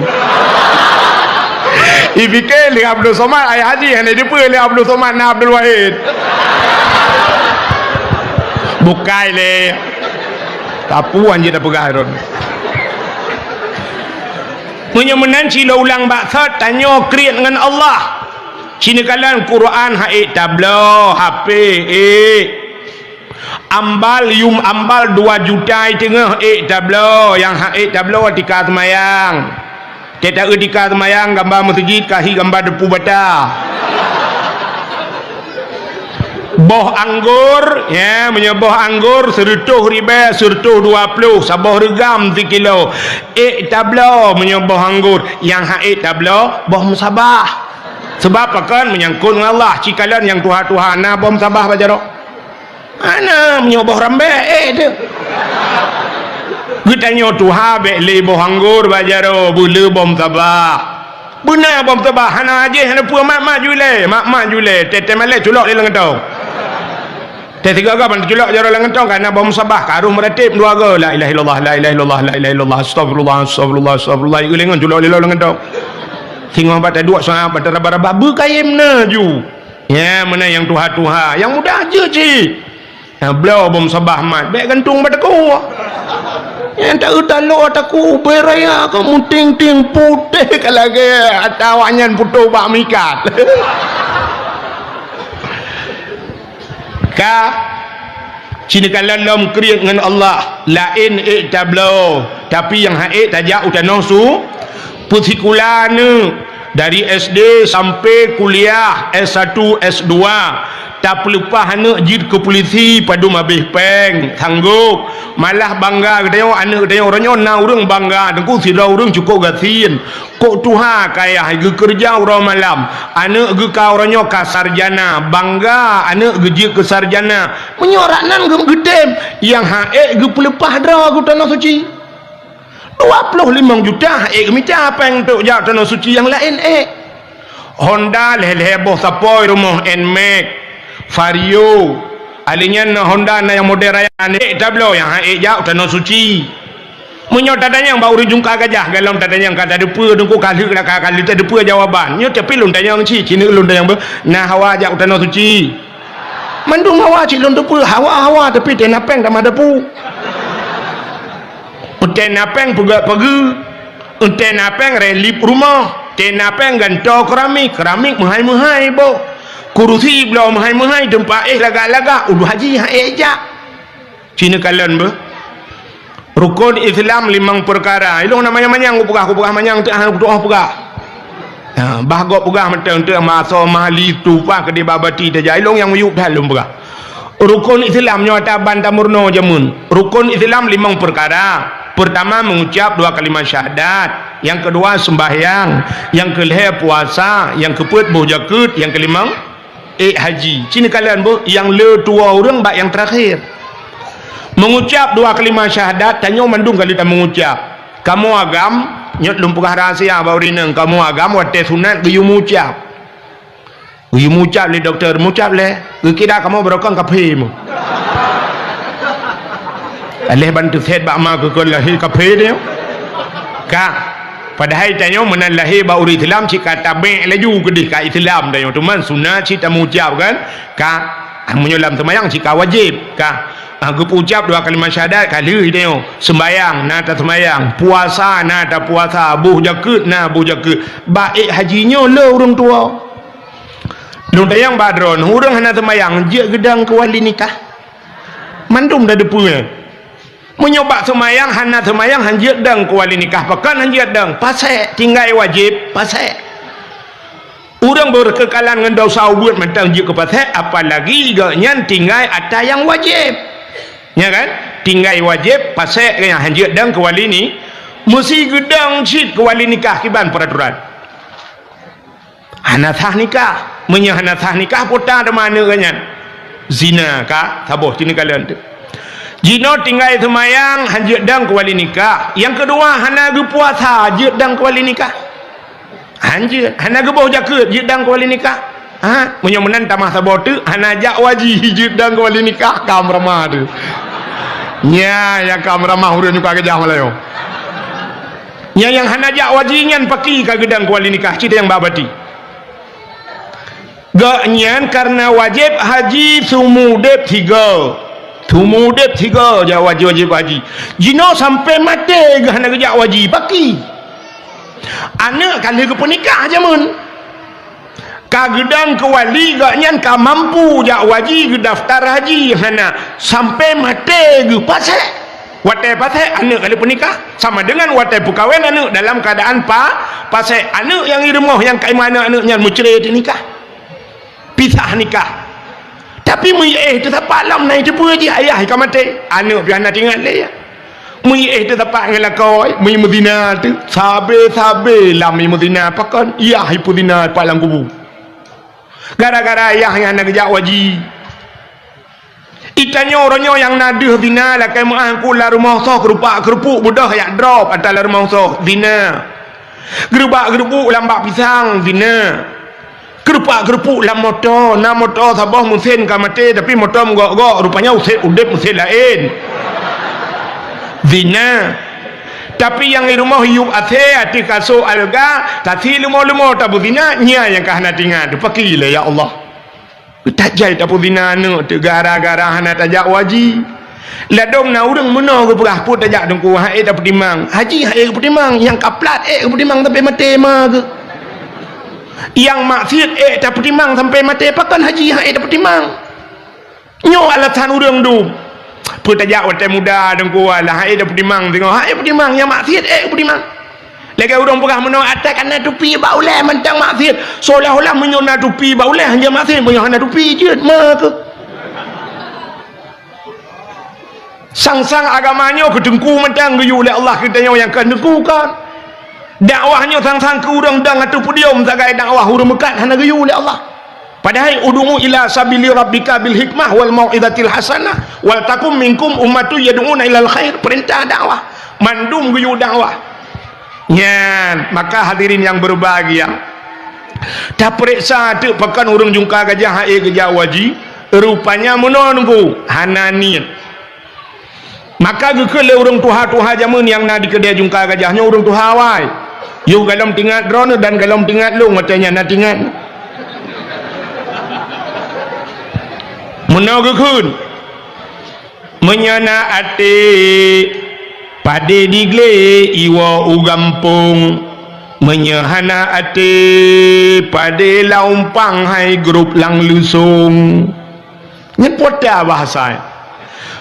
S3: ifikir le Abdul Somad ayah haji hanya dia le Abdul Somad na Abdul Wahid bukai le tapuan je dah pegah punya menanci lo ulang baksa tanya kriat dengan Allah sini kalian Quran haik tablo HP ambal 2 juta tengah tablo yang haik tablo tika semayang kita tika semayang gambar masjid kahi gambar depu bata boh anggur ya menyebuh anggur 100 ribu 120 sabah regam 3 kilo tablo menyebuh anggur yang haid tablo boh musabah sebab kan menyangkut dengan Allah cikalan yang Tuhan na boh musabah bajaro ana menyebuh rambe tu gitanya Tuhan be le boh anggur bajaro bulu boh musabah benar boh musabah hana aje hana puan mak jule tete malai culok dia lengan tiga gaban julak jaro lengan tong kana bom sabah karuh meratib dua ga la ilaha illallah la ilaha illallah la ilaha illallah astagfirullah lengan julak lengan tong tengok bata dua soal bata raba-raba bu kayem na ju Ya, mana yang tuha-tuha. Yang mudah aja cik. Beliau bom sabah mat. Baik gantung pada ku. Yang tak utaluk ataku beraya kamu ting-ting putih ke lagi. Atau anyan putus bak mikat. Ka cina kalau lom kriak dengan Allah lain tablo tapi yang haid tajak utanoh su putihkulana dari SD sampai kuliah S1 S2 tak pelupah anak jid ke polisi padu mabih peng sanggup malah bangga tengok anak tengok orangnya na urang bangga tengku sida urang cukup gasin kok tuha kaya ge kerja urang malam anak ge ka orangnya ka sarjana bangga anak ge jid ke sarjana menyoraknan ge gedem yang haek ge pelepah dra ku tanah suci 25 juta minta apa yang untuk jauh tanah suci yang lain Honda leh-leh-boh sapoi rumah NMAX Vario alinya na Honda na yang model raya tablo yang jauh tanah suci munyo tadanya yang baru jungka gajah galon tadanya yang kata depa dengku kali tak depa jawaban nyo tapi lun tanya yang cina lun tanya nah hawa jauh tanah suci mandung hawa cik lun depa hawa tapi tenapeng tak ada pu tenapeng pegi tenapeng relip rumah tenapeng ganto keramik mahai-mahai bo kurusi belum mahai-mahai tempat laga-laga udah haji eja cina kalian ber rukun Islam 5 perkara ilung namanya manyang pegah manyang tak hang doa pegah bahgok pegah mentang untuk masa mahli tupa ke di babati saja ilung yang yuk dalam pegah rukun Islam nyata bantamurno jamun rukun Islam 5 perkara pertama mengucap 2 kalimat syahadat yang kedua sembahyang yang kelima puasa yang keempat berzakat yang kelima haji cina kalian bu yang le tua orang bak yang terakhir mengucap 2 kalimat syahadat tanya mandung kali tak mengucap kamu agam nyot lumpugah rahsia baurineng kamu agam wate sunat guyu mucap le doktor mucap le kira kamu berokang kapemu alih bantu set bak ma ke lahir kafe dia ka padahal tanya menan lahir baru Islam cik tabe laju kedih ka Islam tanya teman sunat cik tak mengucap kan ka menyolam semayang cik wajib ka aku ucap 2 kalimat syahadat kali dia sembayang na tak sembayang puasa na tak puasa buh zakat na buh zakat baik hajinya le orang tua nun tayang badron urang hana sembayang je gedang ke wali nikah mandum dah depunya menyobak semayang hana semayang hanjit dang kuali nikah pakan hanjit dang pasai tinggal wajib pasai orang berkekalan dengan dosa buat mentang je ke pasai apalagi gaknya tinggal ada yang wajib ya kan tinggal wajib pasai yang hanjit dang kuali ni mesti gedang cit kuali nikah kiban peraturan hana sah nikah hana sah nikah putar ada mana kanya zina kah tabuh sini kalian tu jino tinggal semayang hanjit dang kuali nikah yang kedua hana ge puasa hanjit dang kuali nikah hanjit hana ge bau zakat hanjit dang kuali nikah munyo menan tamah sabot tu hana jak wajib hanjit dang kuali nikah kam ramah tu nya yang kam ramah urang nyuka gejah malayo nya yang hana jak wajib nyan paki ka gedang kuali nikah cita yang babati gaknyan karena wajib haji sumudep 3 Tumudep 3 je wajib haji. Jino sampai mati gahana kerja wajib baki. Anak kali ke penikah aja mun. Kagedang ke wali gaknyan ka mampu jak wajib ke daftar haji hana sampai mati ge pasai. Watai pasai anak kali penikah sama dengan watai perkahwin anak dalam keadaan pasai anak yang irmoh yang kai mana anaknya mucerai nikah. Pisah nikah. Tapi tetap alam naik cepu je ayah ikan mati anak piana tinggal le ya tetap ngelakoi mudina tu sabe lam mudina pakan iya hipudina palang kubu gara-gara ayah yang nak kerja wajib itanya orangnya yang naduh dina lah kayak mengangkut lah rumah soh kerupuk budah yang drop atas rumah soh dina gerubak lambak pisang dina gerupuk dalam motor na motor sabah musin ka mati tapi motor menggok-gok rupanya udep musin lain zina tapi yang di rumah hiup hati kasut alga tadi lumo-lumo tabu zina nya yang kahana tinggal tu pakil ya Allah tajai tapu zina anak tu gara-gara hana tajak waji ladong na urang meno ke perah pun tajak dengku hae tak petimang haji hae petimang yang kaplat petimang sampai mati mah ke yang maksiat tak petimang sampai mati pakan haji hae tak petimang nyo alasan urang du pun tajak watai muda dengku lah hae tak petimang tengok hae petimang yang maksiat petimang lagi orang perah menang atas kena tupi bauleh mentang maksiat seolah-olah menyona tupi bauleh hanya maksiat menyona tupi je mak sang-sang agamanya kedengku mentang geyu oleh Allah kita yang kedengku kan dakwahnya sang-sang ke urang dang atu podium sagai dakwah urang mekat hana geyu oleh Allah padahal ud'u ila sabili rabbika bil hikmah wal mau'izatil hasanah wal takum minkum ummatu yad'una ilal khair perintah dakwah mandum geyu dakwah. Ya, maka hadirin yang berbahagia. Tak periksa tu pekan urang jungka gajah hae gajah waji, rupanya menunggu hananiat. Maka gekele urang tuha-tuha jamun yang na di kedai jungka gajahnya urang tuha wai. Yu galom tinggal drone dan galom tinggal lu matanya na tinggal. Menunggu kun. Menyana ati pade digle iwa ugampung menyehana ate pade laumpang hai grup lang lusung nyepota bahasa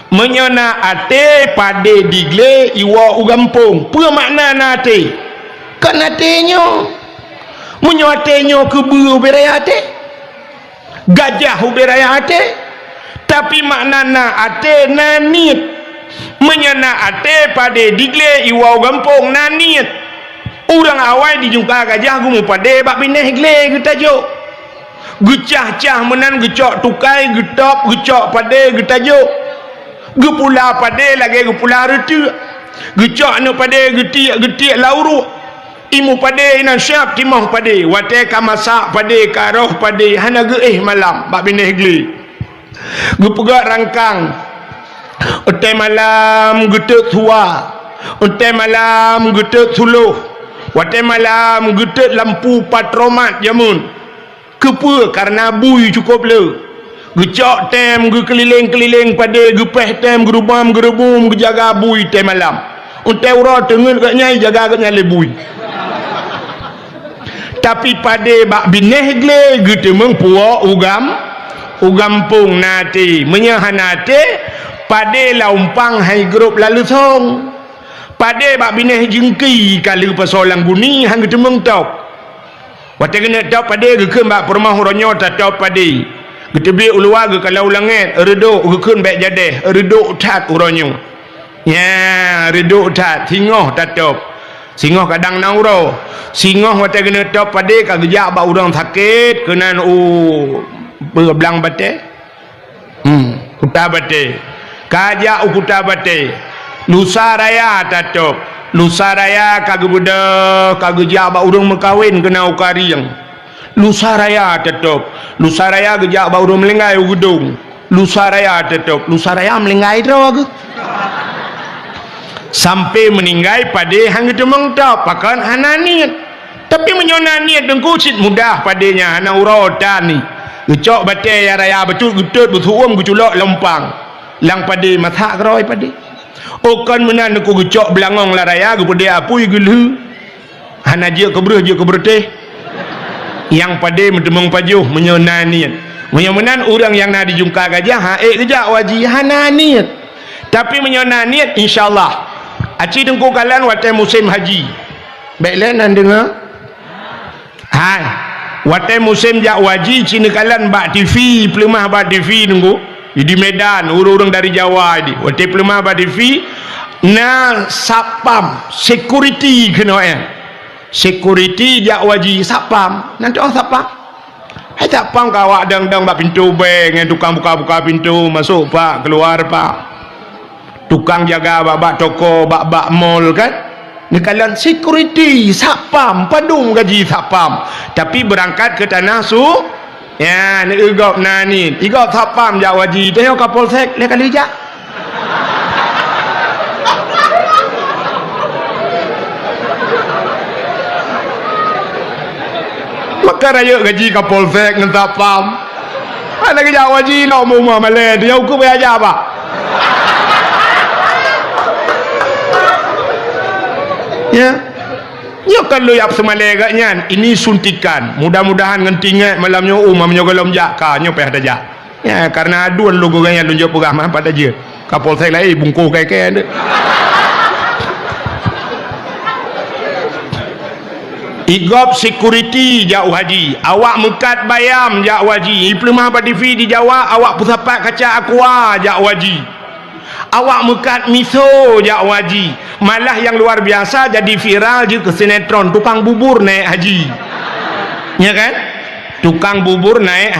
S3: menyena ate pade digle iwa ugampung apa makna nate kan atenyo menyo atenyo kebu beraya ate gajah beraya ate tapi makna na ate nanit menyana ate pade digle iwau gampung naniat urang awai dijumpa gajah gumu pade bak bineh gle getajo gecah-cah menan gecok tukai getop gecok pade getajo gepula pade lagi gepula retu gecok no pade getiak lauru imu pade ina syap timah pade wate kamasak pade karoh pade hana ge malam bak bineh gle gepegak rangkang utai malam getek tua utai malam getek suluh watai malam getek lampu patromat jamun kepa karena bui cukup le gecok tem ge keliling-keliling pada gepeh tem gerubam gerebum gejaga bui tem malam utai ura tengen kat nyai jaga kat nyai bui tapi pada bak bineh gle gete mengpuak ugampung nate menyahanate pade laumpang hai grup lalu song pade bak bineh jengki kali pasolang guni hang getemeng top wate kena top pade gekeun bak permah ronyo ta top pade getebe ulua ge kalau langit reduk gekeun bak jadeh reduk tat uronyo ya reduk tat singoh ta top singoh kadang nauro singoh wate kena top pade ka gejak bak urang sakit kenan berblang bate kuta bate kajak ukuta bate lusa raya tatop lusa raya kage budak kage jaba urang mekawin kena ukariang lusa raya tatop lusa raya gejak ba urang melengai ugedung lusa raya tatop lusa raya melengai drog sampai meninggal pada hang demeng top pakan hananiat tapi menyona niat dengku cit mudah padanya hana urotan ni gecok bate ya raya betul getut betuum geculok lempang lang pade mathak roy pade okan menan ku gecok belangong laraya gepede apui gelu hana je kebreh teh yang pade medemong pajuh menyonaniat menyamanan orang yang na dijungka gajah gejak waji hananiat tapi menyonaniat insyaallah aci dengku kalan watai musim haji baiklah nan dengar hai watai musim jak waji cina kalan bak TV pelemah bak TV nunggu di Medan orang-orang dari Jawa ni waktu pelemah pada TV na sapam security kena security jak waji sapam nanti orang sapam hai sapam kawak dang-dang bak pintu bank tukang buka-buka pintu masuk pak keluar pak tukang jaga bak toko bak mall kan ni kalian security sapam padung gaji sapam tapi berangkat ke tanah ya ni igop nani igop sapam jak waji teh kapolsek le kali jak maka raya gaji kapolsek ngan sapam Anak kerja wajib nak rumah malam dia hukum aja apa? Ya. Ya kalau yang semalam agaknya ini suntikan. Mudah-mudahan ngentingat malamnya mamnya kalau menjaka nyo peh aja. Ya karena aduan logo ganya lunjuk pegamah pada je. Kapolsek lain bungku kayak ande. Igop security jauh haji. Awak mekat bayam jauh haji. Diploma pada TV di Jawa awak pusapat kaca aqua jauh haji. Awak mekat miso jauh haji. Malah yang luar biasa jadi viral je ke sinetron tukang bubur naik haji. Ya kan? Tukang bubur naik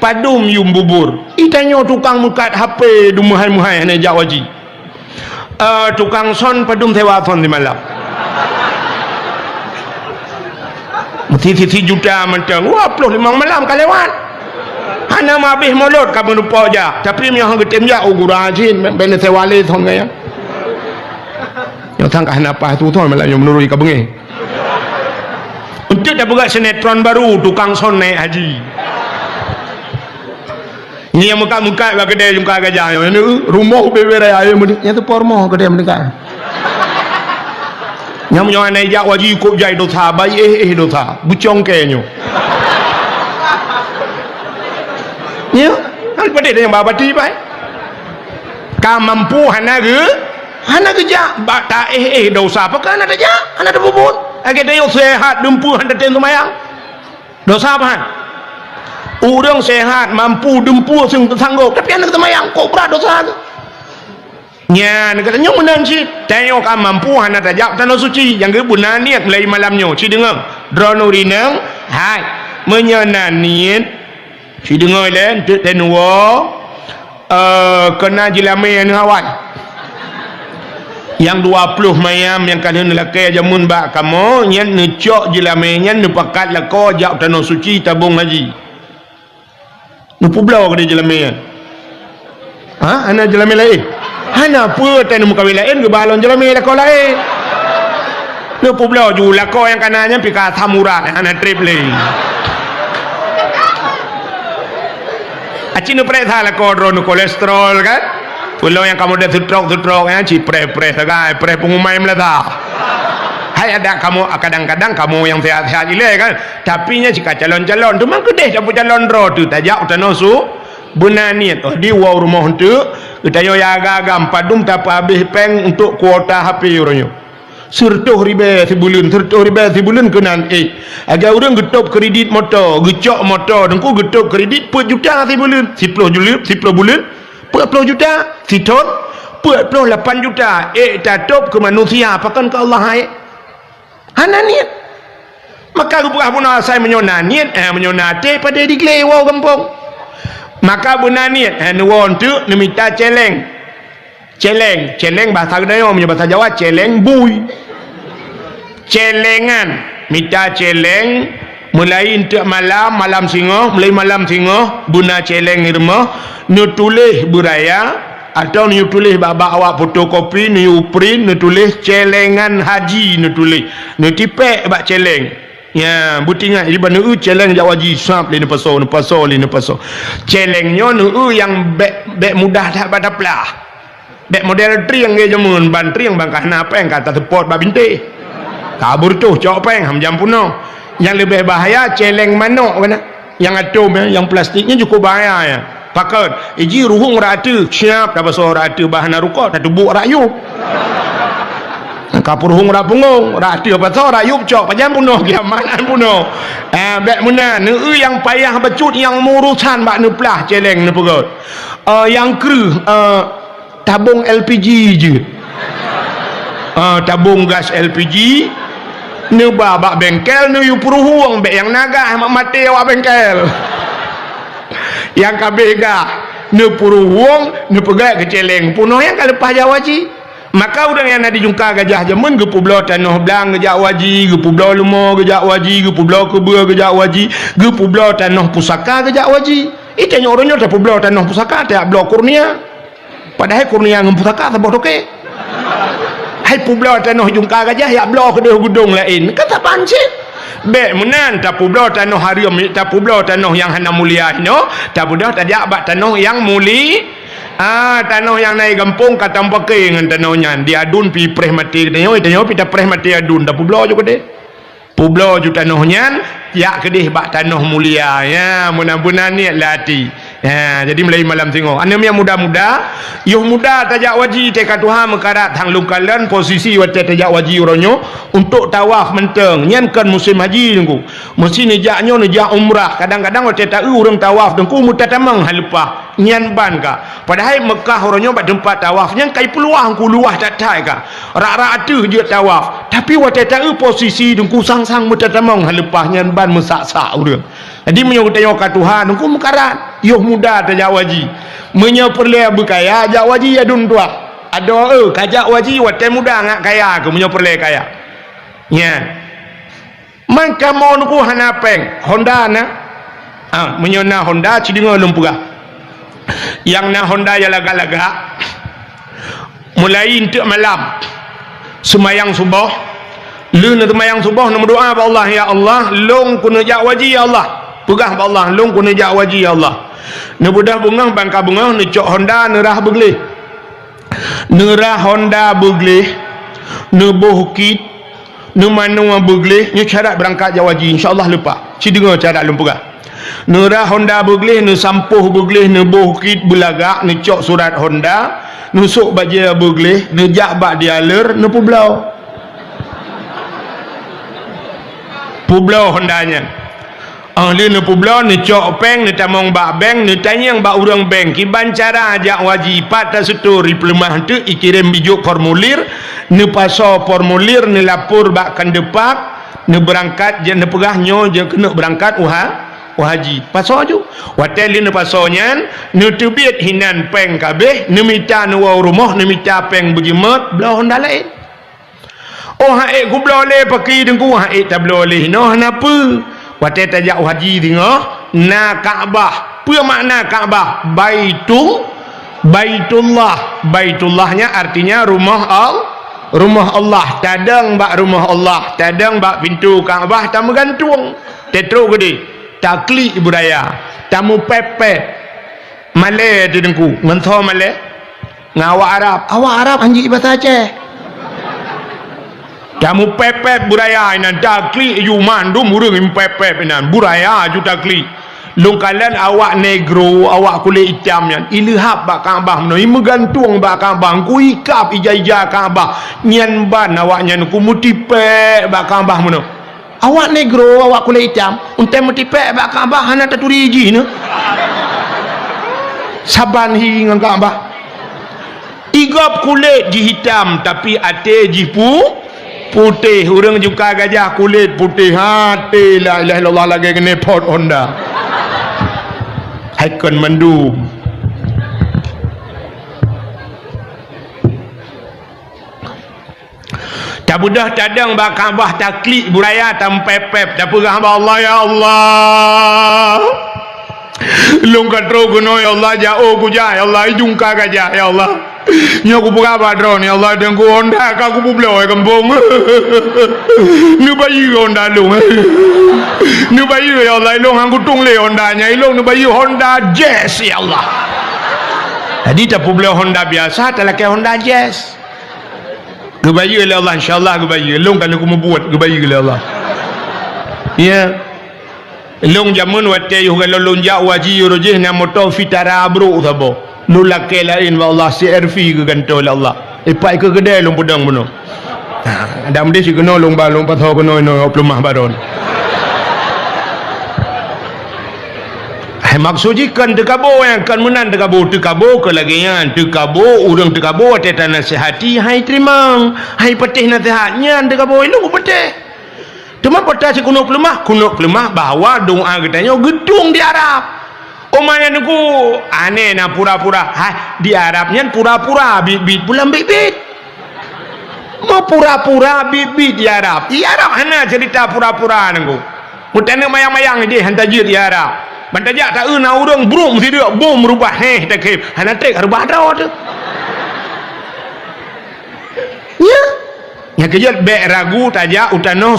S3: padum yum bubur. Itanya tukang mekat HP dumahai-muhai naik jauh haji. Tukang son padum sewa son di malam. Mesti juta mentang. Wah, 25 malam kalewat. Hana mabih mulut kamu lupa aja. Tapi yang getem ya ugura jin ben sewale thon gaya. Yang tangkah napa tu thon malam yang menurut ka bengi. Untuk dah buat sinetron baru tukang son naik haji. Ni yang muka-muka bagi kedai jumpa gajah. Ini rumah beberai ayo menik. Yang tu pormo kedai menikah. Yang naik jak wajib ikut jai dosa baik dosa bucong kenyo. Ya, kan pada yang babati baik. Ka mampu hana kerja bata dosa apa kan ada ja hana ada bubut. Age dia sehat dempu hana ten semayang. Dosa apa? Urang sehat mampu dempu sing sanggup tapi hana semayang kok berat dosa tu. Nya katanya menang si tengok kan mampu hana tajak tanah suci yang ke bunan niat mulai malamnya si dengar drono rinang hai menyenan niat si dengar len tenwa kena jilame yang awal yang 20 mayam yang kalian lelaki jamun bak kamu yang necok jilame yang nepakat lako jak tanah suci tabung haji nupu blau ke jilame ana jilame lain hana apa tan muka wilain ke balon jelame lako lain. Lu publo ju lako yang kanannya pika samurai hana triple. Acino presa lako drone kolesterol kan. Pulau yang kamu dah sutrok ya ci pre sagai pre pengumai melata. Hai ada kamu kadang-kadang kamu yang sehat-sehat ile kan. Tapi nya jika calon-calon tu mang kedeh campur calon ro tu tajak utanosu bunaniat di wow rumah tu utayo ya agak padum tak habis peng untuk kuota HP orangnya sertuh ribe sebulan kenan agak orang getup kredit motor gecok motor dengku getup kredit per juta sebulan 10 bulan 40 juta siton 48 juta tatop ke manusia apakan ke Allah hai hana niat maka rupanya pun saya menyona niat menyonate pada diklei wow kampung. Maka bunaniat nuwon tu minta celeng bahasa Dayak punya bahasa Jawa celeng bui celengan minta celeng mulai untuk malam singoh mulai malam singoh buna celeng irma nu tulis buraya atau nu tulis baba awak fotokopi nu print nu tulis celengan haji nu tulis nu tipek bak celeng. Ya, butingan di banu celeng jak wajib sap ni paso celengnya nu yang bek mudah tak pada plah bek model triang ge jamun ban triang bangkah na peng kata support ba binte kabur tu cok peng ham jam puno yang lebih bahaya celeng manok kena yang atom yang plastiknya cukup bahaya ya pakat iji ruhung ratu siap dah paso ratu bahan ruko tak tubuk rayu kapur hung ra pungung ra tiu pa so ra yup cok pajam puno kiamanan puno bek muna nu yang payah becut yang murusan bak nu plah celeng nu pegot yang kru tabung LPG je tabung gas LPG nu bak bengkel nu yu puruhuang bek yang naga mak mati awak bengkel yang kabega nu puruhuang nu pegat ke celeng puno yang kalepah jawaji. Maka orang yang ada jungka gajah jamun gepu belau tanah belang gejak waji gepu belau lemah gejak waji gepu belau kebua gejak waji gepu belau tanah pusaka gejak waji itanya orangnya gepu belau tanah pusaka tak belau kurnia padahal kurnia ngem pusaka tak bodoh ke hai pu belau tanah jungka gajah ya belau kedua gudung lain kata pancit Bek menan tapu belah tanah haram, tapu belah tanah yang hana mulia no, tapu dah tajak bak tanah yang muli. Tanah yang naik kampung kata pakai dengan tanahnya diadun pi preh mati tanya pita preh mati adun tapu belah juga deh. Publo ju tanahnya ya kedih bak tanah mulia ya, mudah-mudahan ni lati. Jadi mulai malam tengok anda yang muda-muda yuh muda tajak waji teka Tuhan mekarat hang lungkalan posisi wate tajak waji uronyo untuk tawaf menteng nyan kan musim haji nunggu mesti nejaknyo nejak umrah kadang-kadang wate tak urang tawaf dengku mutatamang halepah nyan ban ka padahal Mekah uronyo bak tempat tawaf nyan kai peluang ku luah tatai ka rak-rak atuh je tawaf tapi wate tak posisi dengku sang-sang mutatamang halepah nyan ban mesak-sak urang. Jadi menyokutanya ke Tuhan aku mekarat yuh muda tajak waji menyoperleh berkaya ajak waji adun tua ada kajak waji wate muda ngak kaya aku menyoperleh kaya nya maka mau nuku hanapeng Honda na menyona Honda cidingo lumpurah yang na Honda ya laga-laga mulai untuk malam semayang subuh lu nak semayang subuh nak berdoa pada Allah ya Allah long ku najak waji ya Allah pegah pada Allah long ku najak waji ya Allah ne budah bunga bangka bunga ne cok Honda nerah begleh nerah Honda begleh ne bohkit ne manua begleh ne syarat berangkat jawaji insyaallah lupa cidingo syarat lumpurah nerah Honda begleh ne sampuh begleh ne bohkit belagak ne cok surat Honda nusuk baja begleh ne jak bak dialer ne publau Hondanya dia ni publau ni cok peng ni tamong bak bank ni tanyang bak urang bank kiban cara ajak wajib patah seturi pelemah tu ikirim bijuk formulir ni paso formulir ni lapor bak kan depak ni berangkat je ni pegahnyo je kena berangkat haji paso ju watel ni pasonya ni tebit hinan peng kabeh ni minta ni wau rumah ni minta peng begimat belah Honda lain haik ku boleh pakai dengku haik tak boleh no kenapa wate tajak haji tengok na Kaabah apa makna Kaabah baitullahnya artinya rumah Allah tadang bak rumah Allah tadang bak pintu Kaabah tak menggantung tetro gede takli budaya tamu pepet Malay tu dengku ngentho Malay ngawak Arab anjing bahasa Aceh kamu pepet buraya inan takli you mandum urang pepet inan buraya ju takli lungkalan awak negro awak kulit hitam yan ilhab bak Kaabah meno megantung bak Kaabah ku ikap ija-ija Kaabah nyan ban awak nyan ku mutipe bak Kaabah meno awak negro awak kulit hitam unte mutipe bak Kaabah hana taturi iji ne saban hi ngan Kaabah igap kulit ji hitam tapi ate ji putih orang juga gajah kulit putih hati la ilaha illallah lagi kena pot Honda haikon mendum tak budah tadang bak Kaabah taklik buraya tam pepep tak pegah Allah ya Allah long katro kuno ya Allah jauh ku ya Allah jungka gajah ya Allah nyaku buka padron ya Allah dengku Honda aku publo kampung nu bayi Honda long nu bayi ya Allah long aku tung le Honda nya long nu bayi Honda Jazz ya Allah jadi tak publo Honda biasa tak laki Honda Jazz gebayi oleh Allah insyaallah gebayi long kan aku membuat gebayi oleh Allah ya long jamun wate yo kalau lonjak waji rojih na motor fitara bro sabo lu laki lain wallah CRV ke gantol Allah ipai ke kedai long pedang mono ada mesti si kena long balong patho kena no plumah baron maksud jikan tekabo yang kan menan tekabo ke lagi yang tekabo urang tekabo ate nasihati hai terima hai petih nasihatnya tekabo lu petih cuma patah si kuno kelemah bahawa doa katanya gedung di Arab omanya niku aneh na pura-pura di Arabnya pura-pura bibit bulan bibit mau pura-pura bibit di Arab hana cerita pura-pura niku mutane mayang-mayang dia hantajir di Arab bantajak tak na urang brum mesti dia bom merubah tak ke hana tek rubah dah tu ya kejut bek ragu tajak utanoh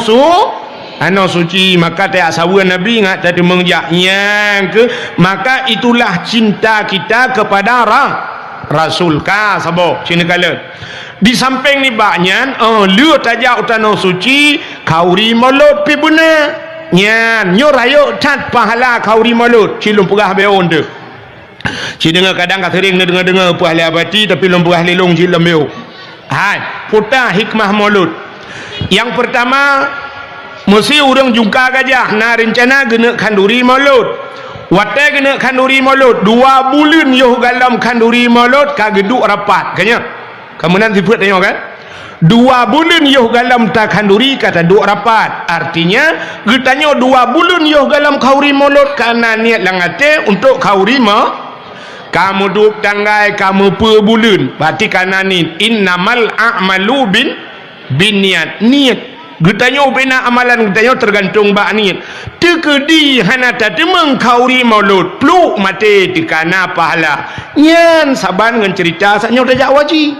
S3: ano suci maka tak sawa Nabi ngat tadi mengjak ke maka itulah cinta kita kepada Rasul ka sabo sini kala di samping ni baknyan lu tajak utano suci kauri mulut pi buna nyan nyo rayo tat pahala kauri mulut cilum pegah beon de ci dengar kadang kat sering dengar pahala abati tapi lum pegah lelong cilum beo hai putar hikmah mulut yang pertama mesti orang jungka gajah na rencana gena kanduri mulut watai gena kanduri mulut 2 bulan yo galam kanduri mulut kageduk rapat kanya kemudian sifat tengok kan 2 bulan yo galam tak kanduri kata duk rapat artinya getanya 2 bulan yo galam kauri mulut karena niat langate untuk kauri kamu duk tanggai kamu per bulan berarti karena ni innamal a'malu bin niat getanya bina amalan getanya tergantung bak niat tekedi hana tadi mengkauri maulud pluk mati dikana pahala nyan saban dengan cerita saknya udah jak wajib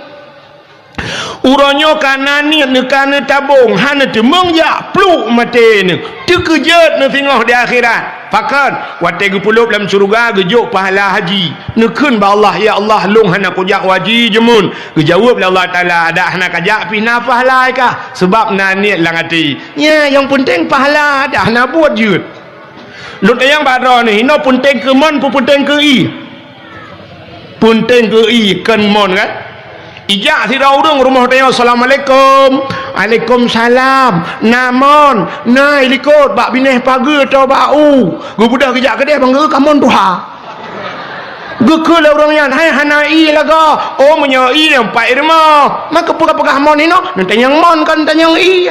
S3: uronyo kana niat nekana tabung hana temeng ya pluk mati ni tekejut ni tengok di akhirat pakan watai gepulup dalam surga gejuk pahala haji nekun ba Allah ya Allah long hana kujak wajib jemun gejawab Allah Taala ada hana kajak pina pahala ka sebab na niat lang hati ya yang penting pahala dah hana buat je lut yang badra ni no penting ke mon penting ke i penting ke i kan mon kan ijak si raudung rumah tanya assalamualaikum Waalaikumsalam namon nai likut bak bineh pagi atau bau gue budak kejak kedai bangga kamon tuha gue ke lah orangnya hai hanai laga oh menyai yang pak irma maka pegah-pegah mon ini nanti yang mon kan tanya yang i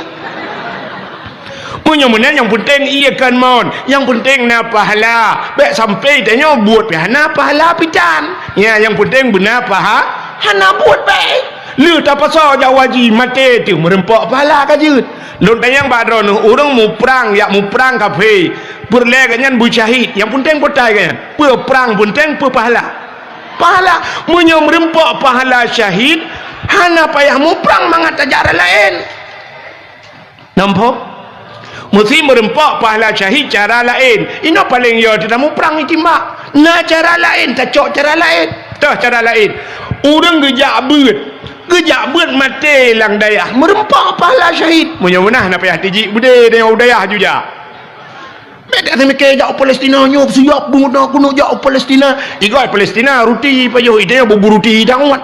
S3: punya mana yang penting iya kan mon yang penting na pahala baik sampai tanya buat pihana pahala pitan ya yang penting benar hana buat baik lu tak pasal jak wajib mati tu merempak pahala kajut lu tanya badron orang mu perang kafe berlegannya bu syahid yang penting potai kan perang penting pahala punya merempak pahala syahid hana payah mu perang mangat ajaran lain nampak mesti merempak pahala syahid cara lain ini paling ya tidak mu perang itimbak na cara lain tak cok cara lain tak cara lain orang gejak beut mati lang dayah merempak pahala syahid punya menah nak payah tiji bude dengan udayah juga mereka mikir jak Palestina nyok siap bunga kuno jak Palestina ikut Palestina ruti payo idenya bubu ruti dangwat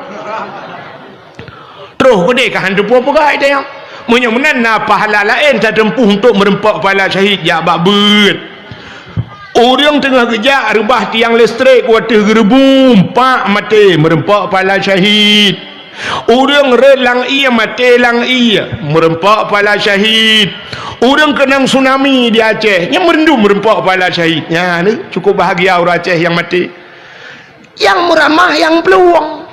S3: terus gede ka hantu apa gak idenya punya menah na pahala lain tak tempuh untuk merempak pahala syahid jak bak beut orang tengah kejak rebah tiang listrik water gerebum pak mati merempak pahala syahid orang relang ia mati lang ia merempak pahala syahid orang kenang tsunami di Aceh yang merendu merempak pahala syahid ya ni cukup bahagia orang Aceh yang mati yang meramah yang peluang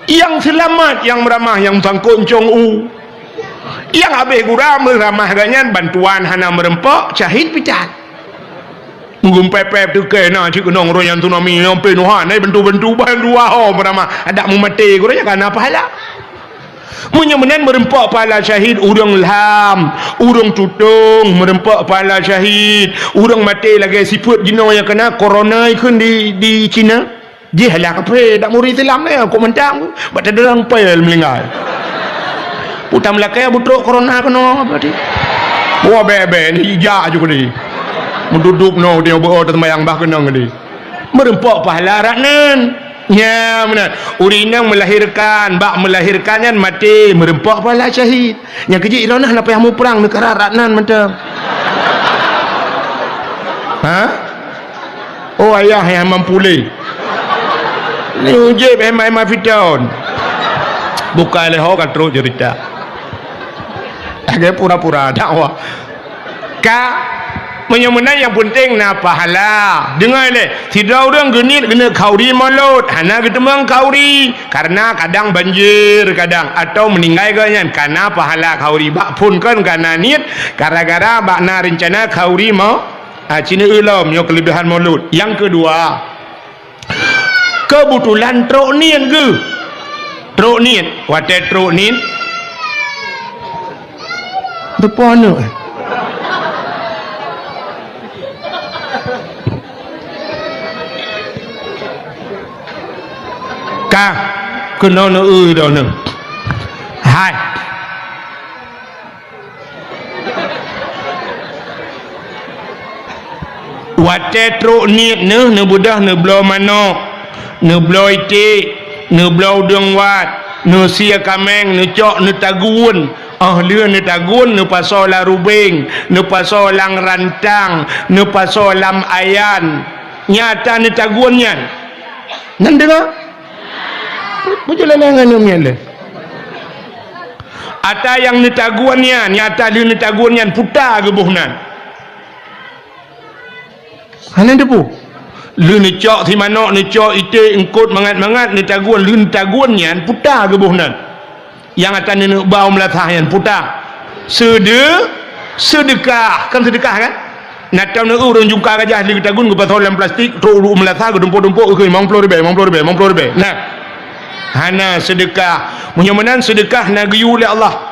S3: yang selamat yang meramah yang tangkut cong yang habis gurau meramah ganyan bantuan hana merempak syahid picat mungkin pepep tu kena cik kenong royan tsunami yang penuhan ni bentu-bentu bahan dua beramah ada mu mati kurang kan apa hala punya menen merempak pahala syahid urang ilham urang tutung merempak pahala syahid urang mati lagi siput jino yang kena corona ikun di China je halak apa dak murid Islam ni aku mentang buat ada orang pel melinggal putam lakai butruk corona kena apa dia buah bebe ni ijak juga ni menduduk no dia buat temayang bah kenang ni merempak pahala raknan ya benar urinang melahirkan bak melahirkannya mati merempak pahala syahid yang kejik iranah nak payah mu perang negara raknan macam ha oh ayah yang mampu le ni ujib emai fiton bukan leho kan terus cerita agak pura-pura dakwah ka menyemenang yang penting na pahala dengar le tidak orang genit kena kauri malut hana ketemang kauri karena kadang banjir kadang atau meninggal ganyan karena pahala kauri bak pun kan karena niat gara-gara bak na rencana kauri mau cina ulam yang kelebihan malut yang kedua kebetulan truk niat ke truk niat watai truk niat depan ka kena na dah na hai wate truk niat ne budah ne blo manok ne blo itik ne blo dong wat ne sia kameng ne cok ne tagun lưa ne tagun ne paso la rubing ne paso lang rantang ne paso lam ayan nyata ne tagun nyan nan dengar berjalan dengan ni ata yang ne tagun nyan nyata lưa ne tagun nyan putar gebuhnan hanan debu lư ni cok thi manok ni cok ite engkut mangat-mangat ni taguan lư ni taguan nyan putar gebuhnan yang akan ni bau melatah yan putar sedekah kan sedekah kan natau ni urang jungka gajah li tagun ke patolan plastik ru melatah ke dumpuk-dumpuk ke 50 ribu nah hana sedekah munyamanan sedekah na giyu oleh Allah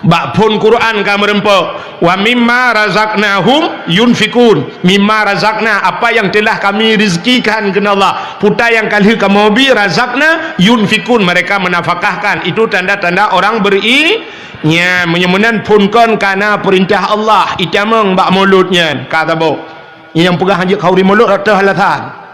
S3: bak pun Quran ka merempa wa mimma razaqnahum yunfikun mimma razaqna apa yang telah kami rezekikan kepada Allah putai yang kali kamu bi razaqna yunfikun mereka menafkahkan itu tanda-tanda orang nya menyemunan punkon kana perintah Allah itamang bak mulutnya kata bo yang pegah hajak khauri mulut atau halatan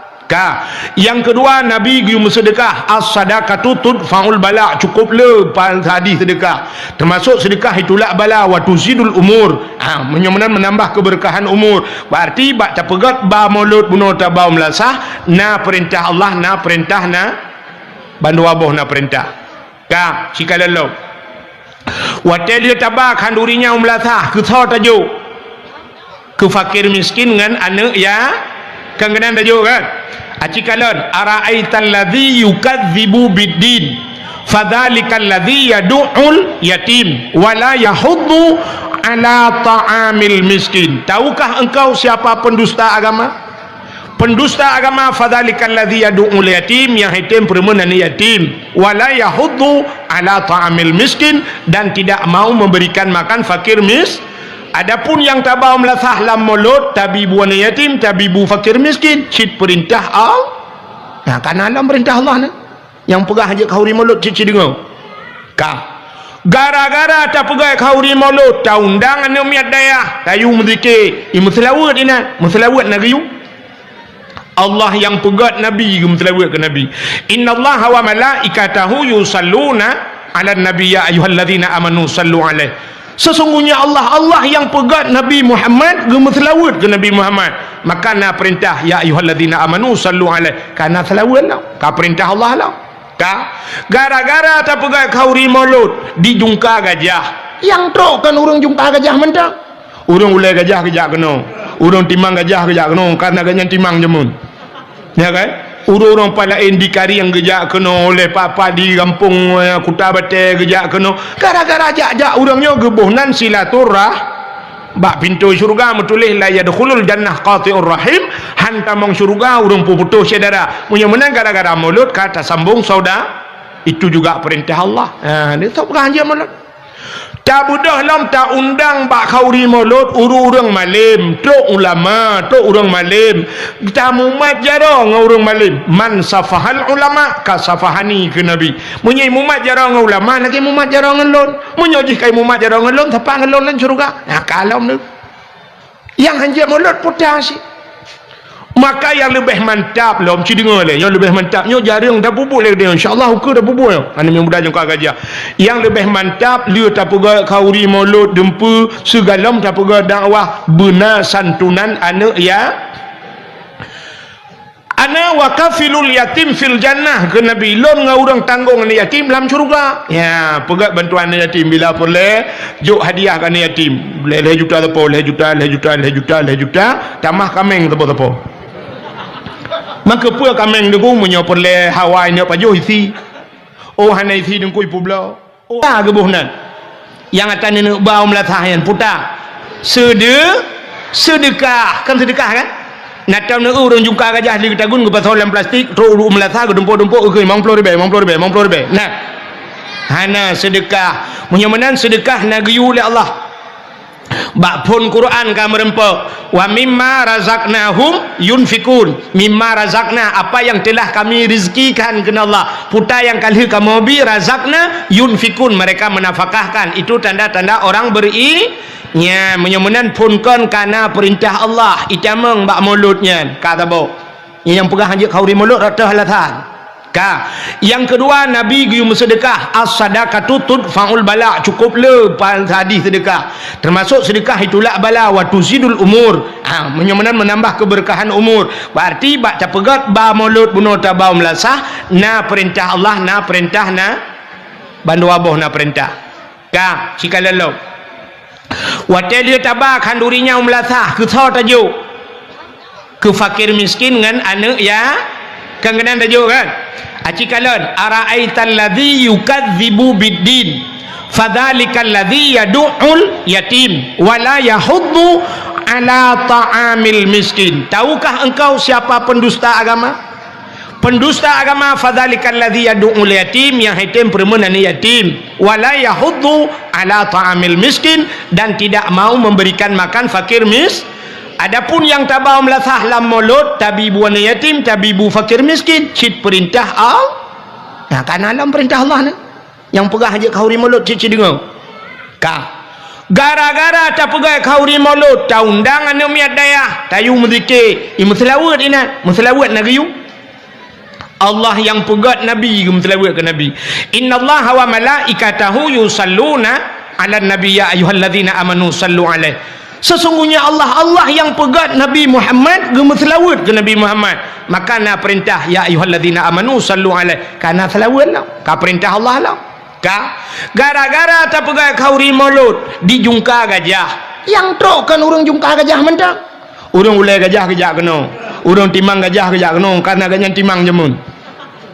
S3: yang kedua Nabi gium sedekah as-sadaqatu tudfa'ul bala cukup le hadis sedekah termasuk sedekah itulah bala wa tuzidul umur menyemunan menambah keberkahan umur berarti bak tapegat ba mulut bunuh tabau melasah na perintah Allah na perintah na bandu aboh na perintah cikalalo wate dia tabak handurinya melasah ke thot tajuk ke fakir miskin dengan anak ya kangenan tajuk kan acikalan ara'aital ladzi yukadzibu biddin fadzalikal ladzi yad'ul yatim wala yahuddu ala ta'amil miskin tahukah engkau siapa pendusta agama fadzalikal ladzi yad'ul yatim yang yatim perempuan yatim wala yahuddu ala ta'amil miskin dan tidak mau memberikan makan fakir adapun yang tabau melasah lam mulut tabibu anak yatim tabibu fakir miskin cit perintah Allah kan alam perintah Allah yang pegah aja khauri mulut cit dengar gara-gara tak pegah khauri mulut ta undang anu miat daya tayu menzikir muslawat ina muslawat nagayu Allah yang pegat nabi ke muslawat ke nabi innallaha wa malaikatahu yusalluna ala nabi ya ayyuhallazina amanu sallu alaihi sesungguhnya Allah yang pegat Nabi Muhammad gemeselawat ke Nabi Muhammad maka na perintah ya ayyuhallazina amanu sallu alaihi kana selawat lah ka perintah Allah lah gara-gara tak pegat khauri mulut dijungka gajah yang trok kan orang jungka gajah mentang orang ulai gajah kejak kena orang timang gajah kejak kena karena gajah timang jemun ya kan urang-urang palain dikari yang gejak kena oleh papa di kampung Kuta Bate gejak kena gara-gara ajak-ajak urangnya gebuhnan silaturah bak pintu syurga metulih la yadkhulul jannah qati'ur rahim hantamong syurga urang puputuh saudara punya menang gara-gara mulut kata sambung saudara itu juga perintah Allah dia tak berganjak mulut tak budah lam tak undang bak khauri mulut urang malim tok ulama tok urang malim kita mumat jarang urang malim man safahal ulama ka safahani ke nabi munyai mumat jarang ulama lagi mumat jarang ngelon munyojih kai mumat jarang ngelon tapak ngelon lan syurga kalam ni yang hanjak mulut potasi maka yang lebih mantap lom ci dengar le yang lebih mantapnya jarang dah bubuk le dia insyaallah ukur dah bubuk ani yang mudah jangka gajah yang lebih mantap liu tak pegak khauri mulut dempu segalam tak pegak dakwah benar santunan anak ya ana wa kafilul yatim fil jannah ke nabi lon ngau urang tanggung anak yatim dalam syurga ya pegak bantuan anak yatim bila boleh juk hadiah ke anak yatim boleh juta tepo juta tamah kameng tepo maka pua kameng deku menyopor le Hawaii ne pajo isi hanai isi dengku ipu blau gebuhnan yang atan ne bau melatah yan puta sedekah kan natau ne urang jungka gajah li tagun ke patolan plastik ru melatah ke dumpuk-dumpuk ke 50 ribu nah hana sedekah menyamanan sedekah na giyu oleh Allah bak pun Quran ka merempok wa mimma razaqnahum yunfikun, mimma razaqna apa yang telah kami rizkikan kena Allah, puta yang kali kamu bi razaqna yunfikun, mereka menafkahkan. Itu tanda-tanda orang nya menyemenan punkan karena perintah Allah itameng bak mulutnya kata bo yang pegang haji kauri mulut ratah latan ka. Yang kedua, Nabi gium sedekah, as-sadaqatu tudfa'ul bala, cukup le hadis sedekah, termasuk sedekah itulah bala wa tuzidul umur, menyemenan menambah keberkahan umur. Berarti bak tapegat ba mulut bunuh tabau melasah na perintah Allah, na perintah na bandu aboh na perintah ka sikalalo wa tadi tabak handurinya melasah ke thau tajuk ke fakir miskin ngan anak ya kangenan tajuk kan. Acikalan ara'aital ladzi yukadzibu biddin fadzalikal ladzi yad'ul yatim wala yahuddu ala ta'amil miskin. Tahukah engkau siapa pendusta agama? Pendusta agama fadzalikal ladzi yad'ul yatim, yang yatim perempuan yatim, wala yahuddu ala ta'amil miskin, dan tidak mau memberikan makan fakir Adapun yang tabau melasah lam mulut tabibu wana yatim, tabibu fakir miskin, cit perintah Allah. Nah, kan alam perintah Allah ni. Yang pegah aja kauri mulut cit dengar. Ka. Gara-gara tak pegah kauri mulut, ta undang anu miat daya, tayu menzikir, imselawat ina, meselawat nagayu. Allah yang pegat Nabi, meselawat ke Nabi. Innallaha wa malaikatahu yusalluna 'alan nabi ya ayyuhalladzina amanu sallu 'alaihi. Sesungguhnya Allah yang pegat Nabi Muhammad gemeselawat ke Nabi Muhammad. Maka na perintah ya ayyuhalladzina amanu sallu alaihi, kana selawat lah ka perintah Allah lah ka. Gara-gara tak pegat kauri mulut dijungka gajah, yang trok kan urang jungka gajah mentang, urang ulai gajah kena, urang timang gajah kena, karena gajah timang jemun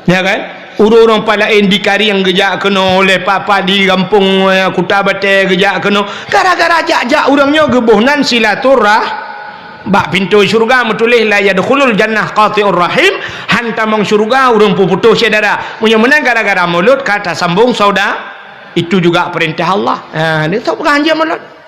S3: ya kan. Urang palain di kari yang gejak kena oleh papa di kampung Kuta Bate gejak kena gara-gara jak-jak urangnya gebuhnan silaturah bak pintu syurga metulih la yadkhulul jannah qati'ur rahim, hantamong syurga urang puputus saudara. Punya menang gara-gara mulut kata sambung saudara. Itu juga perintah Allah. Dia tak berganjah mulut.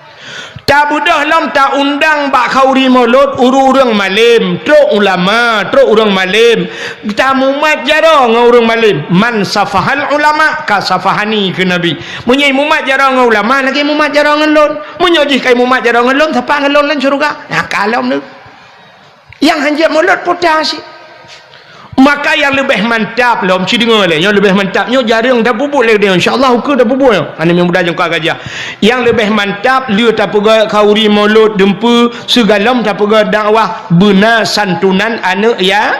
S3: Tak budah lam tak undang bak kauri mulut urang malim, truk ulama, truk urang malim. Tak mumat jarang urang malim. Man safahal ulama ka safahani ke Nabi. Munyai mumat jarang ulama lagi mumat jarang ngelon. Munyai kai mumat jarang ngelon siapa ngelon lan syurga. Nah kalam tu. Yang hanjat mulut potasi. Maka yang lebih mantap lah mesti dengar lah, yang lebih mantapnya jarang dah bubuk lagi dia, insyaAllah hukum dah bubuk ya. Ini yang mudah jangka gajah. Yang lebih mantap dia tak pegah kauri mulut dempu segalam tak pegah dakwah benar santunan anak ya.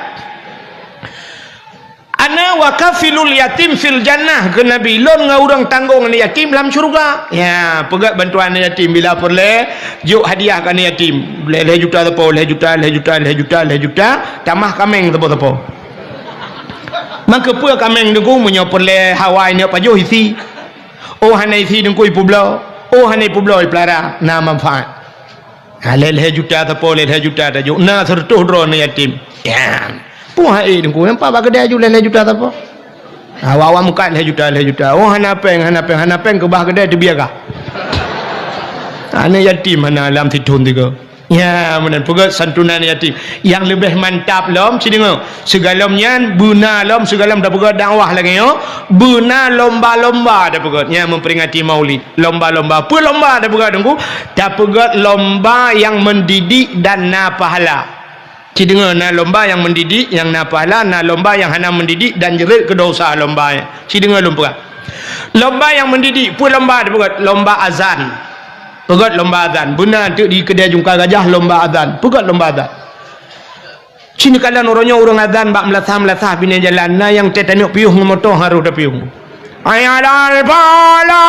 S3: Ana wa kafilul yatim fil jannah ke Nabi lon ngaurang tanggung anak yatim dalam syurga. Ya, pegak bantuan anak yatim bila perle juk hadiah ke anak yatim. Leh juta tepo, leh juta, tamah kameng tepo. Maka pua kameng dengku menyo perle Hawaii ni pajo isi. Oh hanai isi dengku ipu blau. Oh hanai ipu blau pelara na manfaat. Leh juta tepo, leh juta tajuk na sertuh dro anak yatim. Ya. Puah dengku nampak bak kedai ju leh juta tepo. Awak muka leh juta. Oh hanapeng ke bah kedai tu biarkah. Anak yatim mana alam situn tiga. Ya, benar pegat santunan yatim. Yang lebih mantap lom cidengau. Segalamnya buna lom segalam dah pegat dakwah lagi yo. Buna lomba-lomba dah pegat. Ya memperingati Maulid. Lomba-lomba. Apa lomba dah pegat dengku? Dah pegat lomba yang mendidik dan na pahala. Cidengau na lomba yang mendidik, yang na pahala, na lomba yang hana mendidik dan jerit kedosa lomba. Cidengau lomba. Lomba yang mendidik, apa lomba dah pegat? Lomba azan. Pegat lomba azan. Benar tu di kedai jungka gajah lomba azan. Pegat lomba azan. Sini kalian orangnya orang azan bak melasah bina jalan. Na yang tetanuk piuh motor harus dah piuh. Ayalal bala.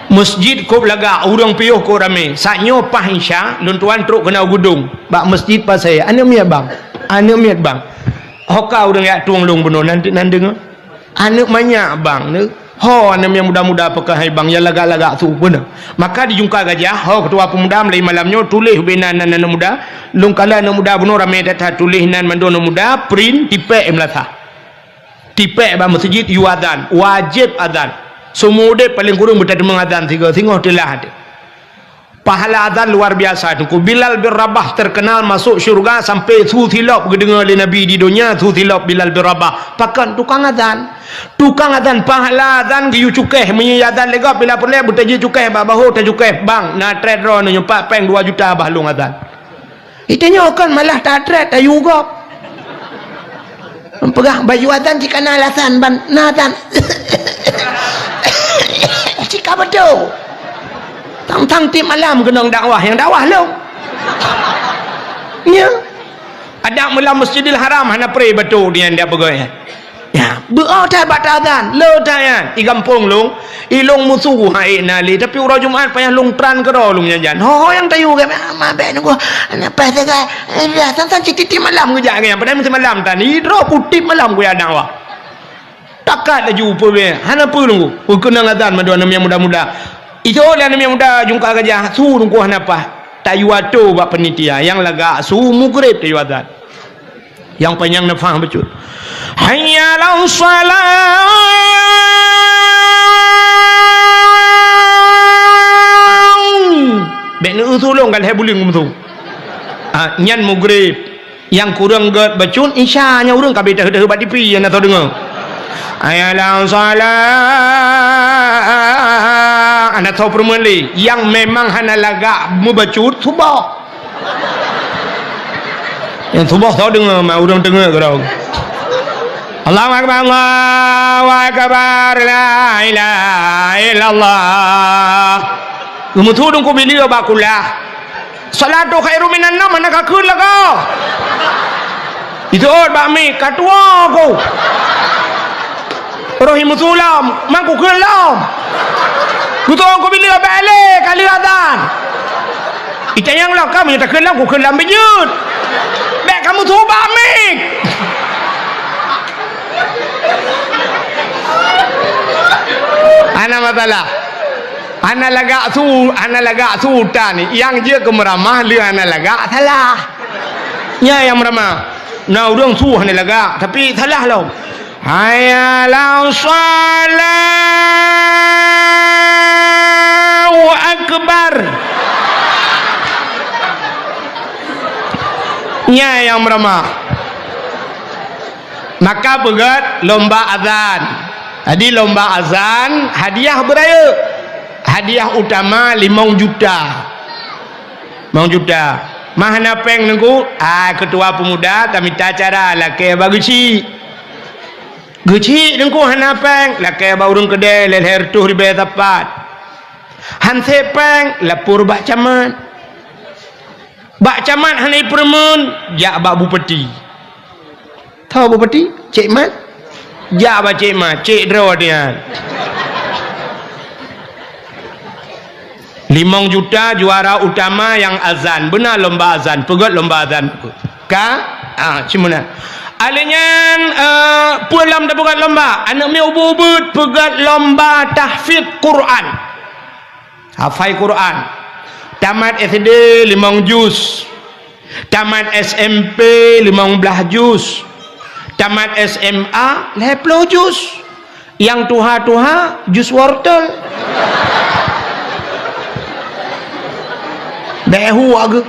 S3: Masjid kop laga orang piuh ko rame. Saknyo pah isya luntuan truk kena gudung. Bak masjid pas saya. Anu miat bang. Hoka orang yak tuang long benar nanti dengar. Anu banyak bang ni. Ho ane yang muda-muda apakah hai bang ya lagak-lagak tu benar. Maka dijungka gajah ho ketua pemuda mulai malamnya tulis benan anak muda lung kala anak muda benar ramai datang tulis nan mandono muda print tipek melatah. Tipek ba masjid yu adzan, wajib adzan. Semua dia paling kurang bertemu adzan 3 tengok telah ada. Pahala adzan luar biasa tu. Bilal bin Rabah terkenal masuk syurga sampai tu tilap dengar oleh Nabi di dunia, tu tilap Bilal bin Rabah. Pakan tukang adzan. Tukang adzan pahala adzan giyu cukeh menyi adzan lega bila perle butaji cukeh babahu ta cukeh bang na trade ro nyumpak peng 2 juta bahlung adzan. Itanya kan malah tak trade ta juga. Pegang baju adzan jika na alasan ban na adzan. Jika betul. Tang-tang tim malam kena dakwah yang dakwah lo. Ya. Ada mula Masjidil Haram hana pray betul dia ndak pegai. Ya, berau dah batal adzan. Lo dah ya. I kampung long, ilong musuh hai nali tapi orang Jumaat payah long tran ke ro long nyanjan. Ho yang tayu ke ma be nunggu. Ana pas dekat. Ya, tang-tang citi malam ke jangan padahal mesti malam tadi. Dro putih malam ku ya dakwah. Takat laju apa be. Hana apa nunggu. Kena adzan madu anak yang muda-muda. Itu lah yang muda jungka kerja su nunggu apa tayu ato buat penitia yang laga su mugrib tayu adzan yang panjang nak faham betul. Hayya lau salat benu tolong kalau buling tu nyan mugrib yang kurang get betul isya nya urang kabeh dah hebat tipi yang tahu dengar. Hayya lau salat anda tahu permuli yang memang hana laga mubacut subah yang subah tahu dengar mak orang dengar ke tahu. Allahu akbar Allahu akbar la ilaha illallah umutu dong ko bili bakulah salatu khairu minan nam mana kakun laga itu bakmi katua ko rohimusulam mangku kelam Kutu aku bila balik kali adzan. Kita yang lah kami tak kenal aku kenal bejut. Baik kamu cuba mik. Ana masalah. Ana laga su tani yang dia kemeramah le ana laga salah. Nya yang meramah. Nah urang su ana laga tapi salah lo. Hayya lau Allahu akbar. Nya yang meramah. Maka pegat lomba azan. Jadi lomba azan hadiah beraya. Hadiah utama 5 juta. 5 juta. Mahana peng nunggu ketua pemuda kami acara laki bagi ci. Guci nunggu hana peng laki baurung kedai leher tuh ribe tepat. Hanse peng lapor bak camat. Bak camat hanai permen jak bak bupati. Tahu bupati? Cik mat? Jak bak cik mat, cik draw dia. 5 juta juara utama yang azan. Benar lomba azan. Pegat lomba azan. Cimana? Alinyan pulam dah pegat lomba. Anak mi ubud pegat lomba tahfidz Quran. Hafai Quran. Tamat SD 5 juz. Tamat SMP 15 juz. Tamat SMA 10 juz. Yang tuha-tuha juz wortel. Behu aga.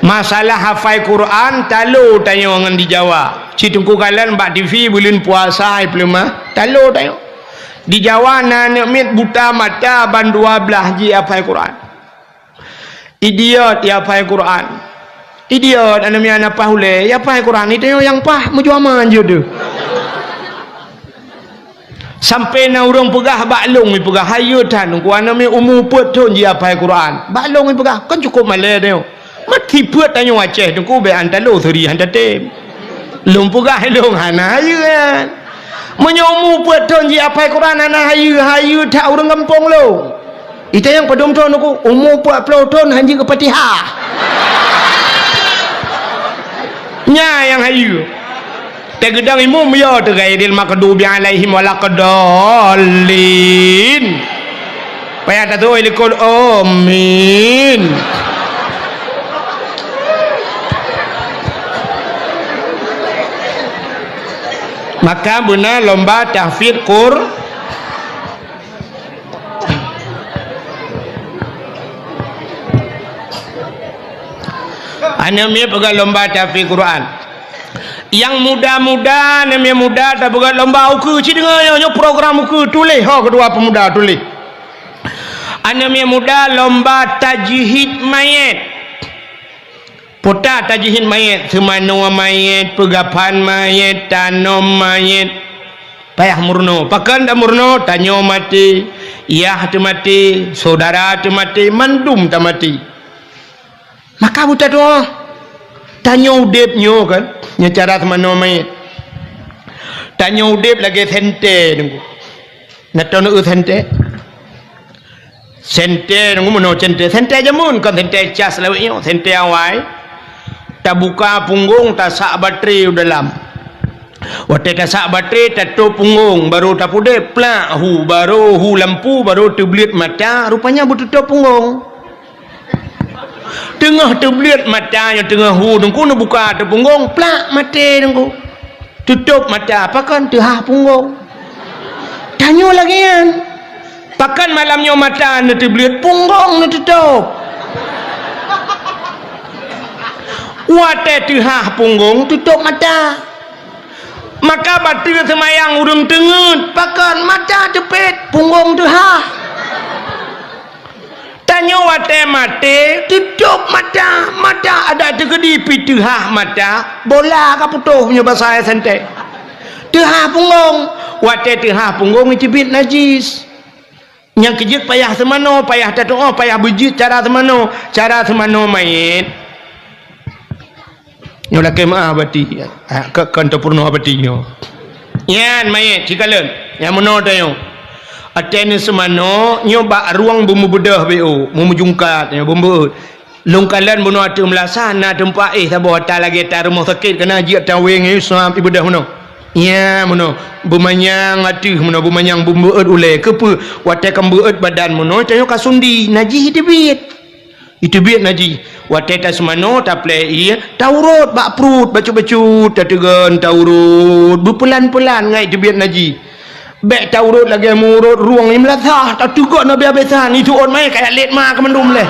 S3: Masalah hafai Quran talu tanya orang di Jawa. Citungku kalian mbak TV bulan puasa pelema. Talu tanya. Di Jawa nak mit buta mata ban 12 ji hafai Quran. Idiot ya hafai Quran. Idiot anda mi ana pahule ya hafai Quran itu yang pah mujuaman je tu. Sampai na urang pegah baklong mi pegah hayu tan ku ana mi umur put ton ji hafai Quran. Baklong mi pegah kan cukup male dia. Mati put tanya Aceh tu ku be antalo seri handa tem. Lung pegah long hana hayu kan. Menyomu put ton ji hafai Quran ana hayu tak urang kampung lo. Itu yang pedom ton aku umur 40 ton hanji ke Fatihah. Nya yang hayu. Tegedang imum ya tergairil makdubi alaihim walaqdallin. Payah tak tahu ilikul amin. Maka benar lomba tahfidz Qur'an. Namanya pegang lomba tahfidz Quran. Yang muda-muda namanya muda tak pegang lomba uku ci dengar yo program uku tulis kedua pemuda tulis. Namanya muda lomba tajhid mayit. Pota tajhid mayit, semano mayit, pegapan mayit, tanom mayit. Payah murno, pakan dah murno, tanyo mati, iyah tu mati, saudara tu mati, mandum tak mati. Maka buta doa tanya udip nyo kan nya cara semano mayit tanya udip lagi sente nunggu natono sente nunggu mono sente jamun kan sente cas lawik nyo sente awai tak buka punggung tak sak bateri dalam waktu tak sak bateri tak tu punggung baru tak pude plak hu baru hu lampu baru terbelit mata rupanya betutup punggung tengah terbelit matanya tengah hu nunggu nak buka tu punggung plak mati nunggu tutup mata pakan tehah punggung tanya lagi kan pakan malamnya mata nak terbelit punggung nak tutup wate tehah punggung tutup mata maka batil semayang urung tengut pakan mata cepet punggung tehah tanya wate mati tutup mata ada tegedi pitihah mata bola ka putuh punya bahasa santai tehah punggung wate tehah punggung cibit najis yang kejut payah semano payah tatoh payah bejit cara semano mayit nyo laki maaf bati kanto purno bati nyo yan mayit cikalen yang meno tayo Aten semano nyoba ruang bumbu bedah BO mumu jungkat bumbu longkalan bunuh atu melasana tempat sabo atal lagi tar rumah sakit kena jiat taweng sampai bedah mano ya mano bumanyang atuh mano bumanyang bumbu eut ule kepe wate kambeut badan mano tayo kasundi najih itu biat najih wate ta semano taple iya taurut bak prut bacu-bacu tategan taurut berpelan-pelan ngai itu biat najih bek taurut lagi murut ruang ni melatah tak tugak nak biar-biasan itu on mai kayak let ma ke mendum leh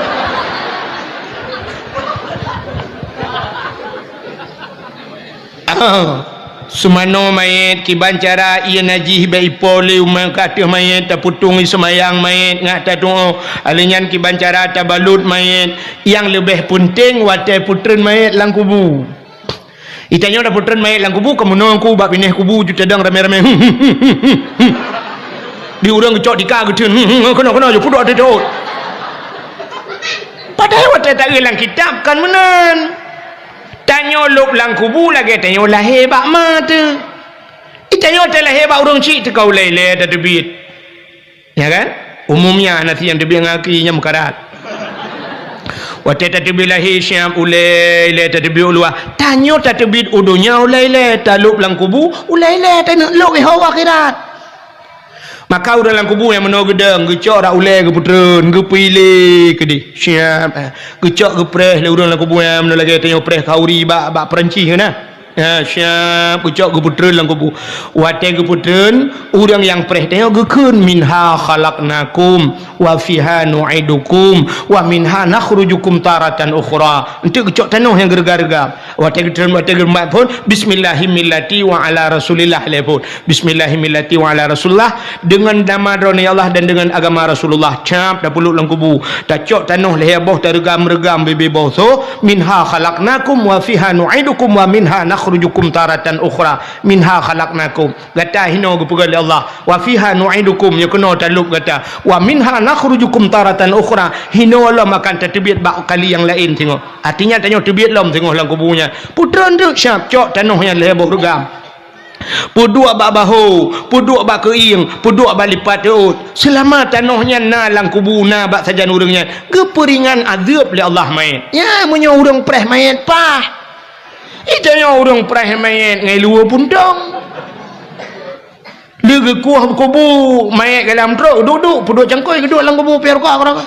S3: semano mayit kiban cara ia najih bai pole umang katih mayit tak putung semayang mayit ngak tak doa alinyan kiban cara tabalut mayit yang lebih penting wate putren mayit lang kubu itanya dah putren mayit lang kubu kemuno ku bab pineh kubu ju tedang rame-rame di urang gecok dika gedeun kena je pudok dedot padahal wate tak lang kitab kan menan tanya luk lang kubu lagi tanya lahir bak mata itanya te lahir bak urang cik tekau lele dah debit ya kan umumnya nanti yang debit ngakinya mekarat wate tak debit lahir syam ulai le tak debit ulwa tanya tak debit udunya ulai le taluk lang kubu ulai le tanya luk hawa akhirat maka urang lang kubu yang meno gedeng gecok dak ulai ke putreun ke pilih ke di siap gecok ke preh le urang lang kubu yang meno lagi tanya preh kauri bak perancis na ya siap gecok ke putreun lang kubu wate ke putreun urang yang preh tanya gekeun minha khalaqnakum wa fiha nu'idukum wa minha nakhrujukum taratan ukhra ente gecok tanah yang gergar-gergar wate ke germat pun bismillahirrahmanirrahim wa ala rasulillah lepun bismillahirrahmanirrahim wa ala rasulullah dengan nama drone Allah dan dengan agama Rasulullah cap dah puluk lang kubu tak cok tanah leh boh tergam-regam bebe boh so minha khalaqnakum wa fiha nu'idukum wa minha nakhrujukum taratan ukhra minha khalaqnakum gata hino gepegal Allah wa fiha nu'idukum ya kena taluk gata wa minha nakhrujukum taratan ukhra hino Allah makan terbiat bak kali yang lain tengok artinya tanya terbiat lom tengok lang kubunya putran tu siap cok tanah yang leh boh regam puduk bak bahu puduk bak keing puduk bak lipat teut selama tanahnya na lang kubu na bak sajan urangnya keperingan azab oleh Allah main ya punya urang preh mayat pah itanya urang preh mayat ngai luar pundong lega kuah kubu mayat dalam truk duduk puduk cangkoi duduk lang kubu piar kok orang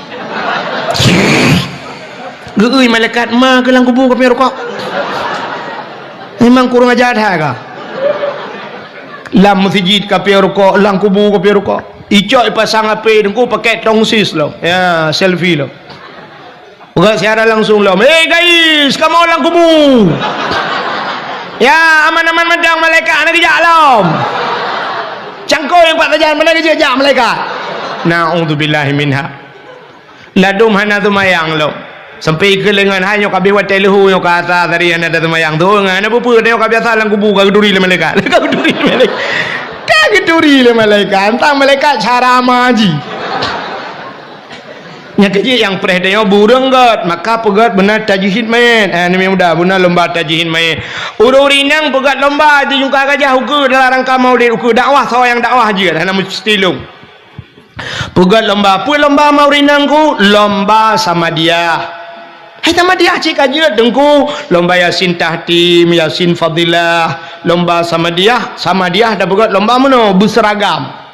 S3: geui malaikat ma ke lang kubu ke piar kok memang kurang ajar dah ka lam masjid kapi rukuk, lam kubur kapi rukuk. Icok pasang api dengku pakai tongsis lo. Ya, selfie lo. Bukan siaran langsung lo. Hey guys, kamu orang kubur. Ya, aman-aman medang malaikat nak kejak lo. Cangkau yang pak tajan mana kejak malaikat. Na'udzubillahi minha. Ladum hana tu mayang lo. Sampai ke lengan hanya kabi watai lehu yang kata tadi anda tu mayang tu ngan apa pun dia kabi asal lang kubu kaduri le malaikat. Kaduri le malaikat. Kaduri le malaikat. Entah malaikat cara maji. Yang kecil yang perhatiannya burung gat maka pegat benar tajihin main. Ini mudah benar lomba tajihin main. Ururinang pegat lomba di jungka gajah ukur dalam rangka maulid ukur dakwah seorang dakwah je dah nama stilung. Pegat lomba apa lomba maurinangku lomba sama dia. Hai sama dia cik aja dengku lomba yasin tahtim yasin fadilah lomba sama dia dah pegat lomba mana berseragam.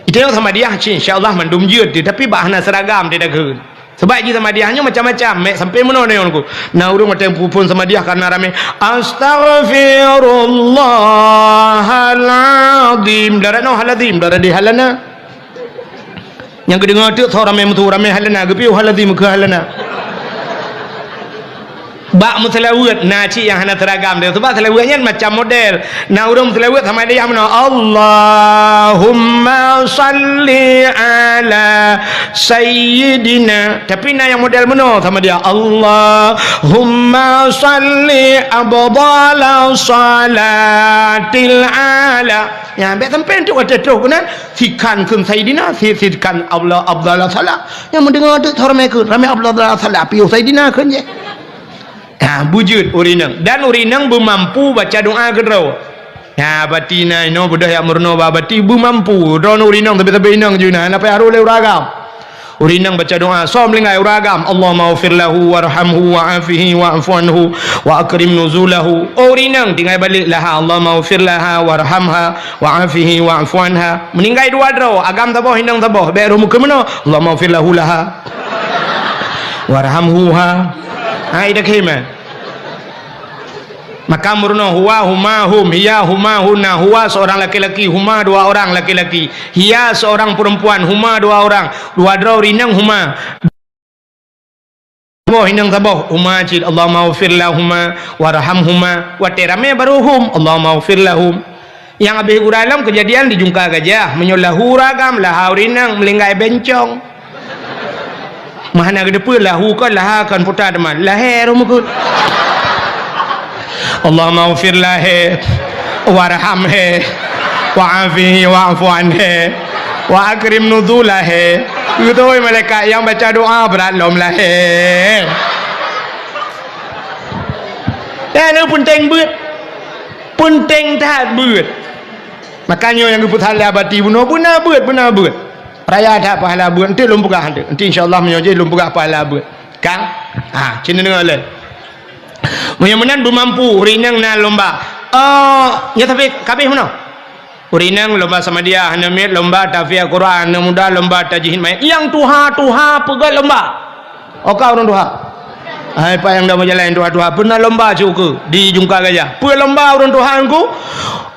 S3: Itu yang sama dia cik insyaallah mandum je dia tapi bahana seragam dia dah ke. Sebab je sama dia hanya macam-macam mek sampai mana ni aku. Nah urung macam pun sama dia karena ramai astaghfirullahalazim darano halazim daradi halana. Yang kedengar tu thau ramai mutu ramai halana gepiu halazim ke halana. Bak mutlawat naci yang hana teragam dia sebab selawatnya macam model nah urang selawat sama dia mana Allahumma salli ala sayyidina tapi nah yang model mana sama dia Allahumma salli abdala salatil ala yang ambil sampai untuk kata tu kan sikan kun sayyidina sikan Allah abdala salat yang mendengar tu ramai abdala salat piu sayyidina kan je. Bujud urinang dan urinang bermampu baca doa kedua. Ya batina ino budah yang murno babati bermampu don urinang tapi inang juna apa haru le uragam. Urinang baca doa som lingai uragam Allahumma ighfir lahu warhamhu wa'afihi wa'fu anhu wa akrim nuzulahu. Urinang tinggal balik laha Allahumma ighfir laha warhamha wa'afihi wa'fu anha. Meninggai dua draw agam taboh hindang taboh bae rumu ke mana Allahumma ighfir lahu laha warhamhu ha. Ida kema maka murno huwa huma hum hiya huma hunna huwa seorang laki-laki huma dua orang laki-laki hiya seorang perempuan huma dua orang dua draw rinang huma boh hinang taboh huma cid Allahumma ighfir lahumma warhamhuma wa terame baruhum Allahumma ighfir lahum. Yang habis uralam kejadian di jungka gajah menyulahu ragam lahau rinang melinggai bencong mahana gedepe lahu kan lahakan putar teman lahir rumukut Allahumma ighfir lahu warhamhu wa'afihi wa'fu anhu wa akrim nuzulahu. Itu malaikat yang baca doa berat lom lahir. Dan itu penting beut. Penting tak beut. Makanya yang keputusan abadi benar beut. Raya tak pahala beut nanti lom pegah nanti. Nanti insyaallah menyojih lom pegah pahala beut. Kang? Cina dengar le. Mudah-mudahan bermampu rinang na lomba. Ya tapi kabeh mana? Urinang lomba sama dia, hanamit lomba tafsir Quran, muda lomba tajihin mai. Yang tuha pegat lomba. Okau orang tuha. Hai pak yang dah berjalan tuha pernah lomba cukup di jungka gajah. Pe lomba orang tuhanku.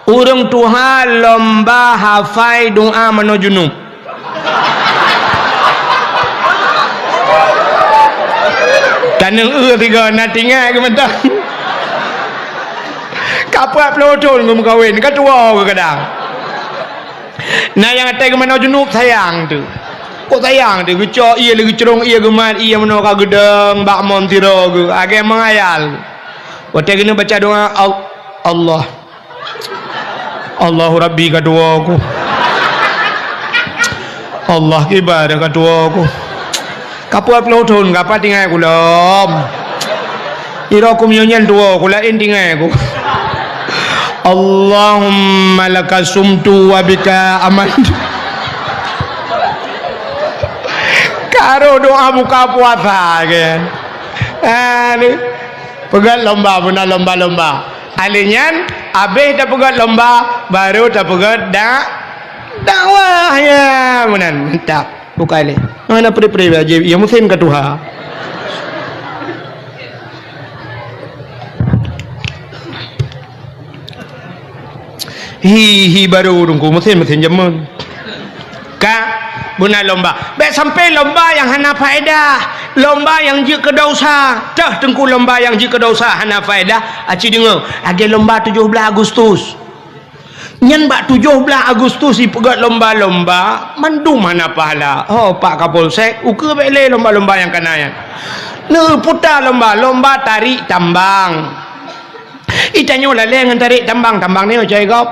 S3: Orang tuha lomba hafai doa menuju junub. Tanang tiga nak tinggal ke mentang. Kapat pelotol ngum kawin ketua ke kadang. Nah yang atai ke mana junub sayang tu. Kok sayang tu gecok ia lagi cerong ia gemat ia meno ka gedeng bak mon tiro ke age mengayal. Watai kena baca doa Allah. Allahu Rabbi kedua aku. Allah ibadah kedua aku. Kapuat pelotol kapat tinggal aku lom. Ira aku menyanyian dua aku lain tinggal aku. Allahumma laka sumtu wa bika amantu. Karo doa buka puasa kan. Ni pegat lomba benar lomba. Alinyan habis dah pegat lomba baru dah pegat dakwah ya benar mantap. Buka ni. Mana peri-peri aja ya muslim ke Tuhan. Hi baru dongku mesin jamun. Ka buna lomba. Baik sampai lomba yang hana faedah, lomba yang je ke dosa. Dah tengku lomba yang je ke dosa hana faedah. Aci dengar, ada lomba 17 Agustus. Nyan bak 17 Agustus ipegat lomba-lomba, mandum mana pahala. Oh Pak Kapolsek, uka bele lomba-lomba yang kanayan. Ne putar lomba tarik tambang. Itanyo lale ngan tarik tambang ni macam gop.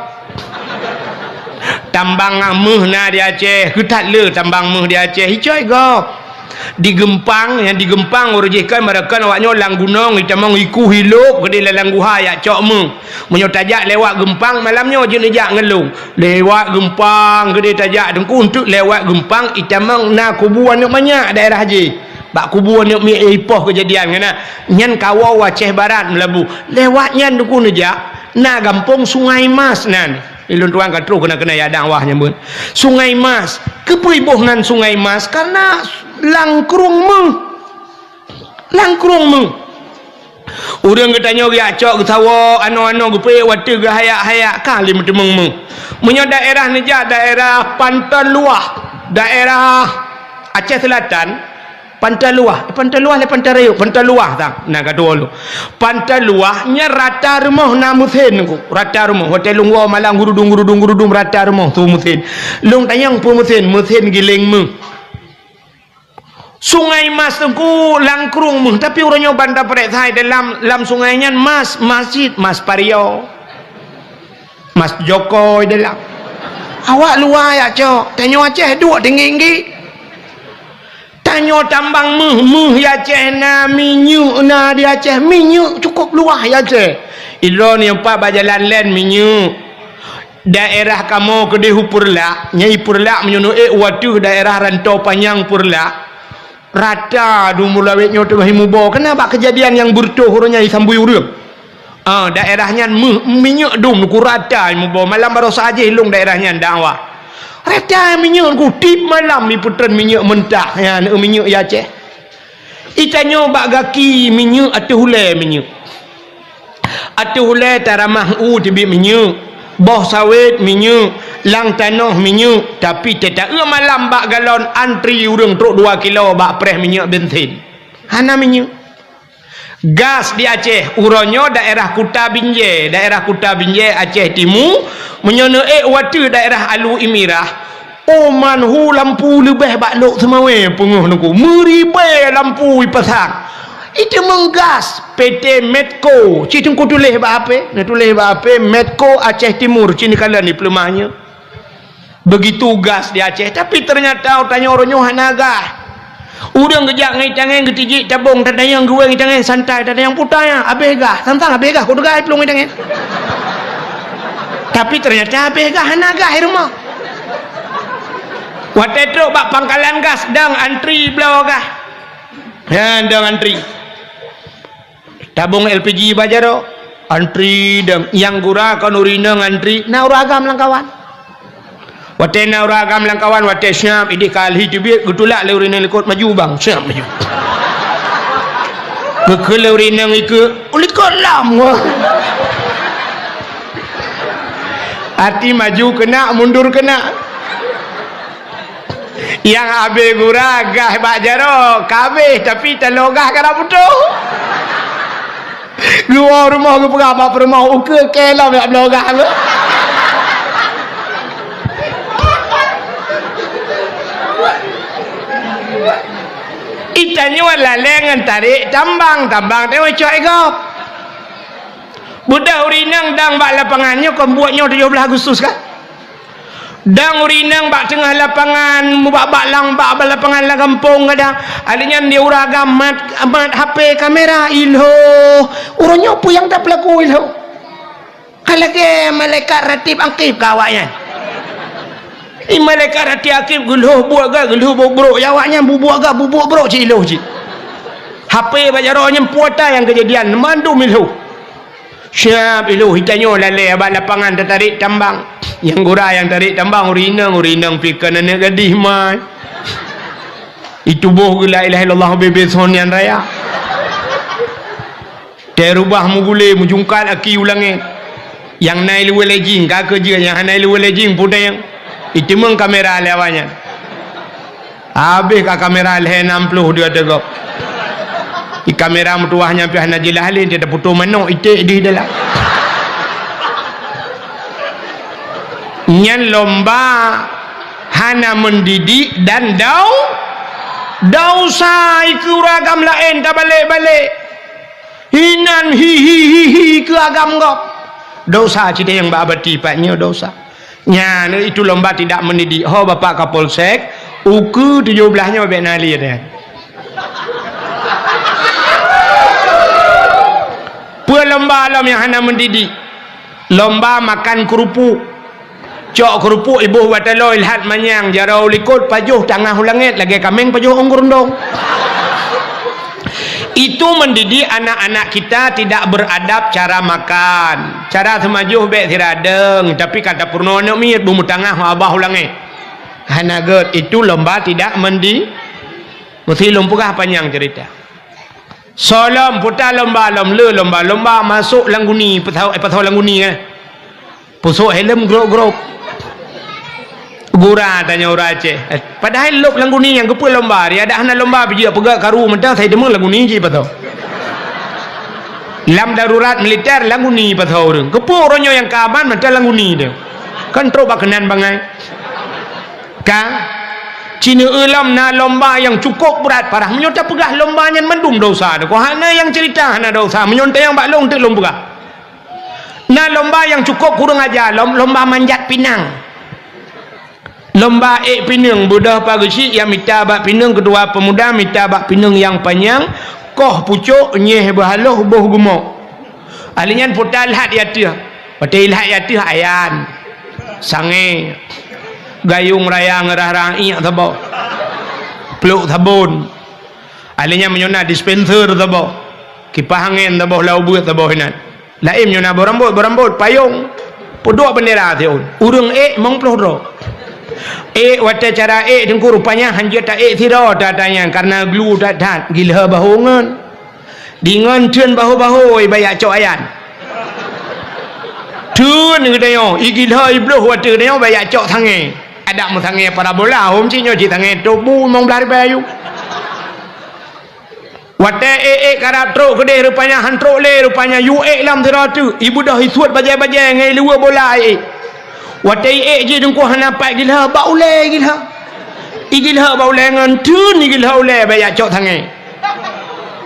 S3: Tambang meh na di Aceh, ketat le tambang meh di Aceh, hicai gop. Di Gempang, yang di Gempang urujihkan mereka awaknya lang gunung, itamang iku hiluk gede lalang guha ya cok meh. Menyo tajak lewat Gempang malamnya je nejak ngelung. Lewat Gempang gede tajak dengku untuk lewat Gempang itamang na kubuan nak banyak daerah haji. Bak kubuan nak mi ipoh kejadian kana. Nyan kawau Aceh Barat melabu. Lewatnya dengku nejak na gampung Sungai Mas nan. Ilun tuan katru kena yadang wah nyambut. Sungai Mas. Keperibohnan Sungai Mas karena langkrung meng. Urang katanya dia cok ketawa ano-ano gepe wate ge hayak-hayak kali meng. Menyo daerah neja daerah Pantai Luah, daerah Aceh Selatan. Pantai Luah le Pantai Rayuk, Pantai Luah tang. Nah kata lu. Pantai Luah nya rata rumah na muthin ku. Rata rumah hotel lungwa malang gurudung rata rumah tu muthin. Lung tanyang pu muthin giling meng. Sungai Mas tu langkrung meng tapi orangnya bandar perek thai dalam sungainya masjid Mas Pario. Mas Jokowi dalam. Awak luar ya cok. Tanya Aceh dua tinggi. Tanya tambang meh ya Aceh na minyak na di Aceh minyak cukup luah ya Aceh. Idro ni empat bajalan len minyak. Daerah kamu ke Hupurla, nyai Purla menyono watu daerah rantau panjang Purla. Rata du mulawetnya tu bahimu bawa. Kenapa kejadian yang bertuh huranya isambui urang? Daerahnya minyak dum ku rata imu bawa malam baru saja hilung daerahnya dakwah. Rata minyak ku tip malam ni putran minyak mentah ya minyak ya Aceh. Itanyo bak gaki minyak atu hulai minyak. Atu hulai taramah tibi minyak. Boh sawit minyak, lang tanah minyak, tapi tetap malam bak galon antri urang truk 2 kilo bak preh minyak bensin. Hana minyak. Gas di Aceh, uronyo daerah Kuta Binjai Aceh Timur, menyono watu daerah Alu Imirah. Oman hu lampu lebih bak lok semawe penguh nuku. Meribai lampu ipasang. Itu menggas PT Medco. Cik tungku tulis apa? Nak tulis apa? Medco Aceh Timur. Cini kala ni pelemahnya. Begitu gas di Aceh. Tapi ternyata tanya orangnya hanaga. Udang kejak ngai tangan ketijik tabung. Tak ada yang gue ngai tangan santai. Tak ada yang putanya. Habis gah. Tantang habis gah. Kau dengar pelung ngai tangan. Tapi ternyata habis gah hanaga di rumah. Waktu itu bak pangkalan gas. Dang antri belau gah. Ya, dang antri. Tabung LPG bajaro antri dan yang gura kan urina ngantri na uragam lang kawan wate na uragam lang kawan wate syap idi kalhi tibit gutulak le urina likut maju bang syap maju ke urina ngike ulikot lam hati maju kena mundur kena yang abe gura gah bajaro kabeh tapi telogah kana putuh. Gua rumah gua pegawai perumah uke kelam ya blogah lu. Itanyo lalengan tarik tambang dewe coy gop. Budak urinang dang bak lapangannya kon buatnya 17 Agustus kan. Dang urinang bak tengah lapangan bak lang bak lapangan la kampung kadang adanya dia uragam mat HP kamera ilho urunyo puyang tak pelaku ilho kalage malaikat ratib akib kawaknya malaikat ratib akib guluh buat ga guluh bobro yawaknya bubuak ga bubuk bro ci ilho ci HP bajaronya puata yang kejadian mandum ilho siap ilho hitanyo lale abang lapangan tertarik tambang yang gura yang tarik tambang urinang pikan anak gadis mai itu boh la ilaha illallah bebet sonian raya terubah mugule mujungkat aki ulangi Yang naik luar lejing kak kerja yang naik luar lejing pun yang itu meng kamera lewanya. Habis ka kamera leh 60 dia tegak. Di kamera mutuahnya pihak najilah lain dia dah putus manok itik di dalam. Nyan lomba hana mendidik dan dausa iku ragam lain tak balik-balik. Hinan hi ke agam gop. Dosa cita yang babati paknya dosa. Nya itu lomba tidak mendidik. Ho bapak Kapolsek, uku 17-nya babek nali dia. Pua lomba alam yang hana mendidik. Lomba makan kerupuk. Cok kerupuk ibu watalo ilhat manyang jarau likut pajuh tangah langit lagi kameng pajuh ongkurundong. Itu mendidik anak-anak kita tidak beradab cara makan. Cara semajuh bek tiradeng tapi kata purnono mi bumu tangah abah langit. Hanaget itu lomba tidak mendidik. Mesti lumpukah panjang cerita. Solam putar lomba masuk langguni petau langguni kan. Pusuk helm grok-grok. Gura tanya orang Aceh. Padahal lop langguni yang kepul lomba dia ada hana lomba pergi pegak karu mentah saya demang langguni je patau. Lam darurat militer langguni patau orang. Kepul orangnya yang kaban mentah langguni dia. Kan teruk bakanan bangai. Ka Cina ulam na lomba yang cukup berat parah menyonta pegah lombanya mendum dosa dia. Ko hana yang cerita hana dosa menyonta yang baklong tu lomba. Na lomba yang cukup kurang aja lomba manjat pinang. Lomba pinang budak pagi yang minta bak pinang kedua pemuda minta bak pinang yang panjang koh pucuk nyeh bahaloh boh gemuk alinyan putal hat yatia patil hat yatia ayan sange gayung raya ngerah iya tabo peluk tabun alinyan menyona dispenser tabo kipas angin tabo lau buat tabo hinan lain menyona berambut payung podok bendera tiun urang mong pelodro wata cara dengku rupanya hanya tak thiro datanya karena glu dat gila bahungan dengan tun bahu bayak cok ayan tun ngadayo igila ibluh wata dayo bayak cok tange ada mu tange parabola hom cinyo ci tange tobu mong blari bayu wata karap tro gede rupanya hantro le rupanya yu lam thiro tu ibu dah isuat bajai-bajai ngai luar bola watai je dengku hanapai gila baule gila igilha baule ngan tun igilha ule bayak cok tangai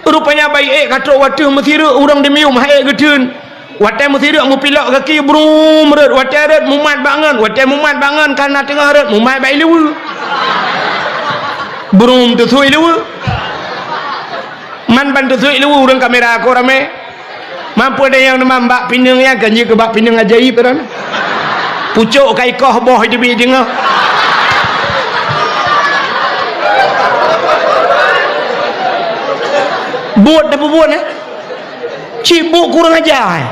S3: rupanya baik kata watu mesira orang demium hai getun watai mesira mu pilok kaki brum red watai red mumat bangan karena tengah red mumat baik lewu brum tu sui lewu man ban tu sui lewu orang kamera ko rame mampu ada yang nama mbak pinang ya ganji ke bak pinang ajaib kan pucuk kai koh boh di bi dengar buat dah buat cibuk kurang ajar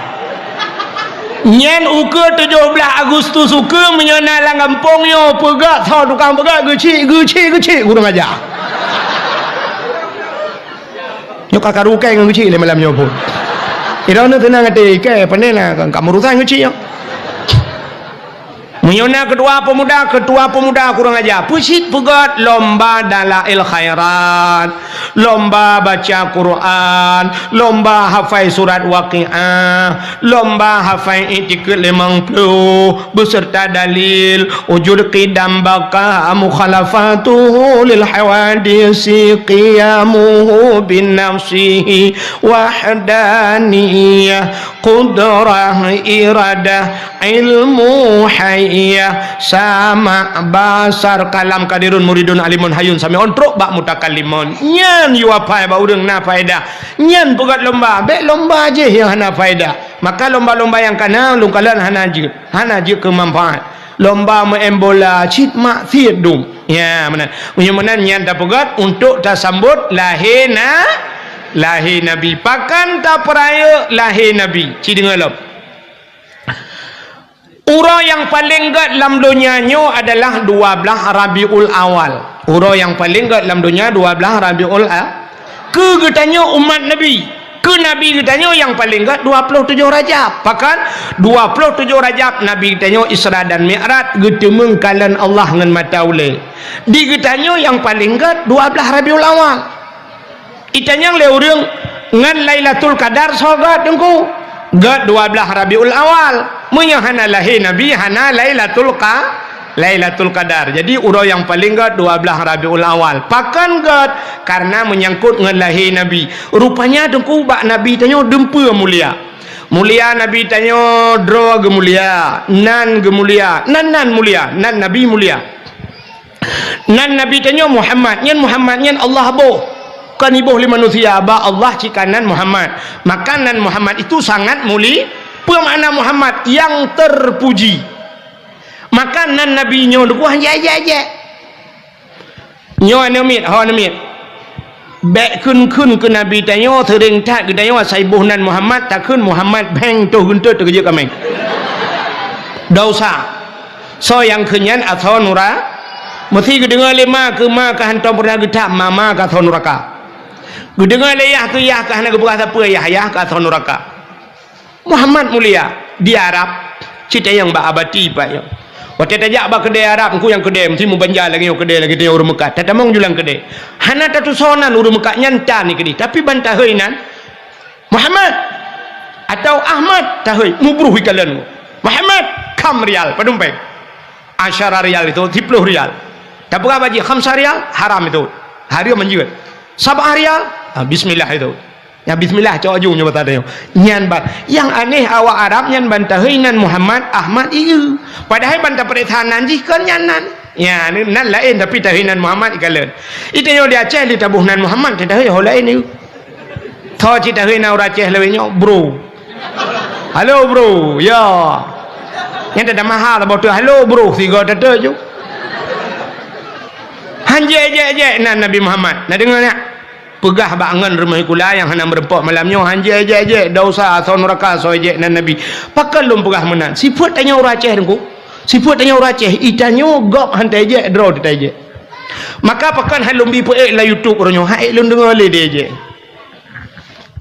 S3: nyen uke 17 Agustus uke menyona lang kampung yo pegak thau tukang pegak geci kurang ajar yo kakak rukai ngan geci le malam yo pun irana tenang ate ke panela kamu rusak geci yo menyona ketua pemuda kurang ajar pusit pegat lomba dalail khairat lomba baca Quran lomba hafal surat waqiah lomba hafal itikad 50 beserta dalil wujud qidam baka mukhalafatuhu lil hawadisi qiyamuhu bin nafsihi wahdaniyah qudrah iradah ilmu iya sama basar kalam kadirun muridun alimun hayun sami ontrok bak mutakallimun nyan yu apa ba urang na faedah nyan pegat lomba bek lomba je yang hana faedah maka lomba-lomba yang kana lungkalan hana je kemanfaat lomba main bola cit mak thiedum ya mana menyamanan nyan ta pegat untuk tasambut lahir nabi pakan ta peraya lahir nabi ci dengar Ura yang paling gat dalam dunianya adalah 12 Rabiul Awal. Ura yang paling gat dalam dunia 12 Rabiul Awal. Kegetanya umat Nabi. Ke Nabi ditanya yang paling enggak 27 Rajab. Bahkan 27 Rajab Nabi ditanya Isra dan Mi'raj getemeng kalan Allah ngan mata ule. Digetanya yang paling enggak 12 Rabiul Awal. Itanya le urang ngan Lailatul Qadar soga tengku. Gat 12 Rabiul Awal. Munya hana lahir Nabi hana Lailatul Qadar. Jadi urang yang paling enggak 12 Rabiul Awal. Pakan gat karena menyangkut ngan lahir Nabi. Rupanya tengku bak Nabi tanya dempa mulia. Mulia Nabi tanya dro ge mulia, nan ge mulia, nan mulia, nan Nabi mulia. Nan Nabi tanya Muhammad, nyen Muhammad nyen Allah boh. Kan ibuh li manusia ba Allah cikanan Muhammad. Makanan Muhammad itu sangat mulia. Apa makna Muhammad? Yang terpuji. Makanan Nabi nyo dukuh je. Nyo anamit, ha anamit. Bek kun ke Nabi tanya sering tak ke tanya saibuh nan Muhammad takun Muhammad beng tu guntur tu kerja kami. Dosa. So yang kenyan atau nura mesti ke dengar lima ke ma ke hantam pernah getak mama ke atau nuraka. Ke dengar leyah ke yah ke hana ke bekas apa yah ke atau nuraka. Muhammad mulia di Arab cerita yang bak abati pak yo. Waktu tajak bak kedai Arab ku yang kedai mesti mu banjar lagi yo kedai lagi dia urang Mekah. Tatamong julang kedai. Hana tatu sonan urang Mekah nyantan ni kedai. Tapi bantah heuinan Muhammad atau Ahmad tahui mubruh ikalan. Muhammad kam rial padumpeng. 10 rial itu 10 rial. Tak berapa je 5 rial haram itu. Hari menjual. 7 rial bismillah itu. Ya bismillah cak ujungnya bertanya nyan ban yang aneh awak Arab nyan bantah heuinan Muhammad Ahmad ieu padahal bantah peretahanan jika nyanan ya nan lain tapi tahinan Muhammad ikalan itu yo dia Aceh li tabuh nan Muhammad tah heuh lain ieu tho cita heuina ora Aceh leuinyo bro halo bro ya yang ada mahal bodoh halo bro tiga tete ju hanje je nan Nabi Muhammad nak dengar nak pegah bangan rumah kula yang hana merempok malamnya hanje aje dosa atau neraka so aje nan Nabi pakal lum pegah menan sifat tanya orang Aceh dengku sifat tanya orang Aceh itanyo gop hantai aje draw ditai aje maka pakan halum bi pe la YouTube orangnya hai lun dengar le dia aje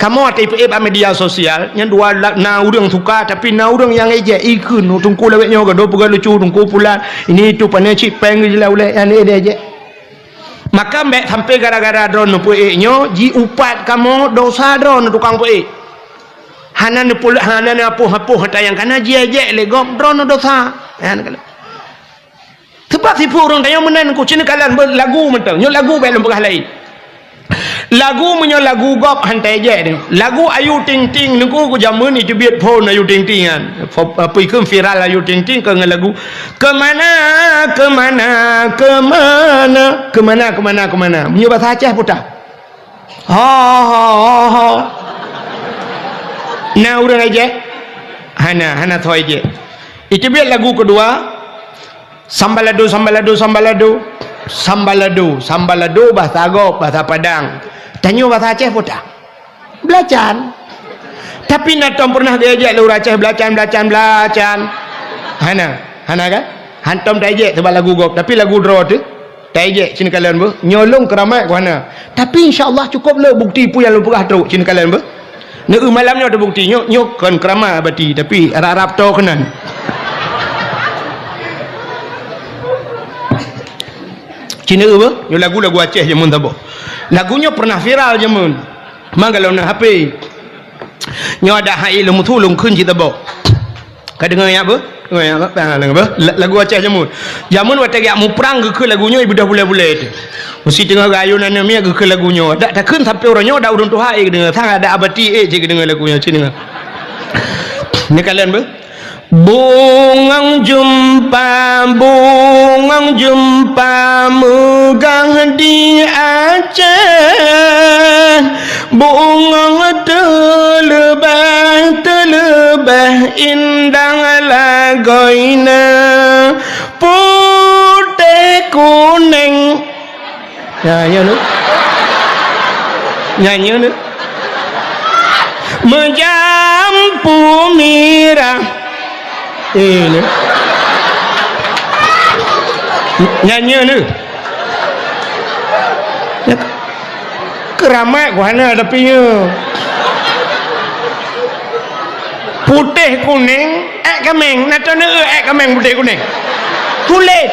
S3: kamu atai pe media sosial yang dua na urang suka tapi na urang yang aje ikun tungku lawetnya gado pegah lucu tungku pula ini itu pane cip peng jelah ulai ane dia aje maka mbak sampai gara-gara drone puik nyo ji upat kamu dosa drone tukang puik hana ne pula hana ne apuh tayang kana ji aje legok drone dosa han kala sebab si purung tayang menan ku cina kalan lagu mentang nyo lagu belum pegah lain lagu menyo lagu gop hantai je ni lagu Ayu Ting Ting niku ku jamun ni biat phone Ayu Ting Ting kan apa ikut viral Ayu Ting Ting ke lagu kemana menyo bahasa Aceh putar ha na urang aje hana thoi je itu biat lagu kedua sambalado bahasa Agop bahasa Padang tanya bahasa Aceh putar belacan tapi natom pernah diajak lu Aceh belacan hana kan hantom diajak sebab lagu Agop tapi lagu draw tu diajak cina kalian bu nyolong keramat ke mana tapi insyaAllah cukup le bukti pu yang lu pegah teruk cina kalian bu nak malamnya ada bukti nyok kan keramat abadi tapi Arab tau kenan Cina apa? Yo lagu-lagu Aceh jamun tabo. Lagunya pernah viral jamun. Mang kalau nak HP. Nyo ada hai lum thu lum khun cita bo. Ka dengar ya apa? Dengar ya apa? Lagu Aceh jamun. Jamun waktu dia mu perang ke lagunya ibu dah boleh-boleh tu. Mesti tengah gayunan ni ke lagunya. Tak kun sampai orangnya dah urun tu hai dengar. Sang ada abadi je dengar lagunya cina. Ni kalian ber? Bungang jumpa megang di Aceh bungang terlebah indah lagoina putih kuning nyanyi nu menjampu mirah ini nyanyi ni keramat ku hana tapi nya putih kuning kemeng natone kemeng putih kuning kulit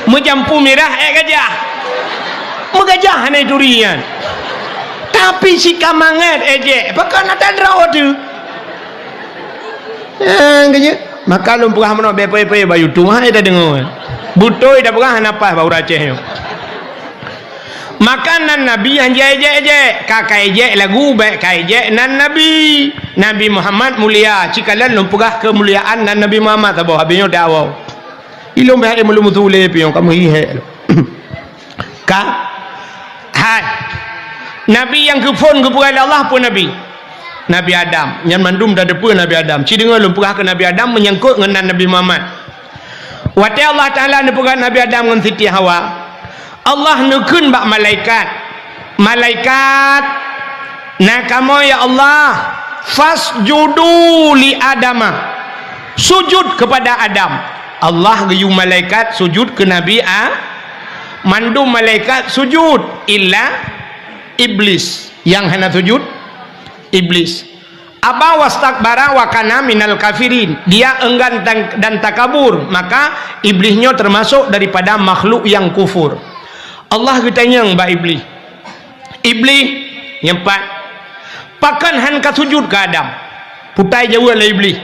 S3: menjampu merah gajah megajah ni durian tapi si kamangat ejek pakai natan rawat tu kaya maka lumpur hamno bepe bayu tu dah dengar butoi dah berah napas bau raceh makanan Nabi yang je kakak je lagu baik kai je nan Nabi Muhammad mulia cikalan lumpugah kemuliaan nan Nabi Muhammad tabo habinyo dawo ilum bae mulum tule pion kamu ihe ka hai Nabi yang kefon kepada Allah pun Nabi Adam yang mandum dah depa Nabi Adam ci dengar lumpugah ke Nabi Adam menyangkut dengan Nabi Muhammad wate Allah Taala nepugah Nabi Adam dengan Siti Hawa Allah nukun bak malaikat nakamo ya Allah fasjudu li Adama sujud kepada Adam Allah gayu malaikat sujud ke Nabi mandum malaikat sujud illa iblis yang hana sujud iblis aba wastakbara wa kana minal kafirin dia enggan dan takabur maka iblisnya termasuk daripada makhluk yang kufur Allah bertanya mbak iblis nyempat pakan han ka sujud ke Adam putai jauh lah iblis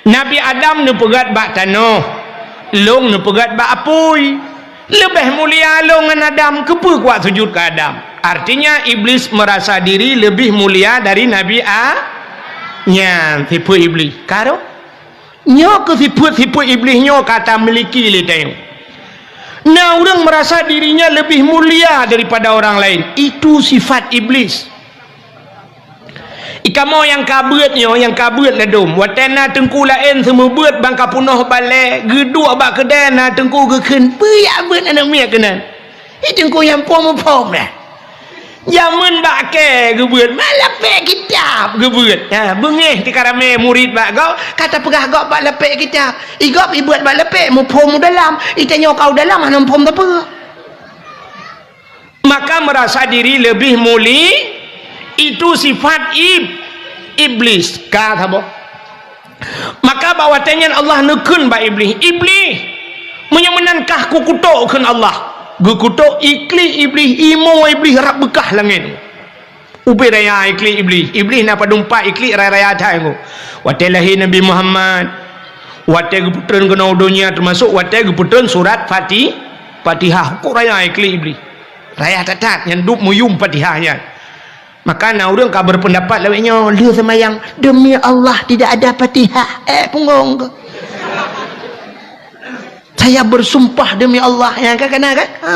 S3: Nabi Adam nu pegat bak tanah long nu pegat bak apui lebih mulia long dengan Adam kepa kuat sujud ke Adam artinya iblis merasa diri lebih mulia dari Nabi nya tipu iblis karo nyo ke tipu iblis nyo kata miliki le tengok nah orang merasa dirinya lebih mulia daripada orang lain itu sifat iblis ikamo yang kabut ledum watena tengku lain semua buat bangka punoh balik gedua bak kedana tengku geken peyak buat anak miak kena tengku yang pom dah zaman bak ke gebuat malah pek kitab gebuat bengih di karame murid bak kau kata pegah kau bak lepek kitab igop ibuat bak lepek mu pom dalam itanya kau dalam mana pom apa maka merasa diri lebih muli itu sifat iblis kata apa maka bawa tanyan Allah nukun bak iblis menyamenankah ku kutukkan Allah gukutuk ikli iblis imo iblis rak bekah langit ubi raya ikli iblis nak padumpa ikli raya thai wate lahir Nabi Muhammad wate geputren kena dunia termasuk wate geputren surat Fatihah kok raya ikli iblis raya tatat yang duk muyum Fatihahnya maka nak orang kau berpendapat lawaknya dia semayang demi Allah tidak ada Fatihah punggung saya bersumpah demi Allah yang kan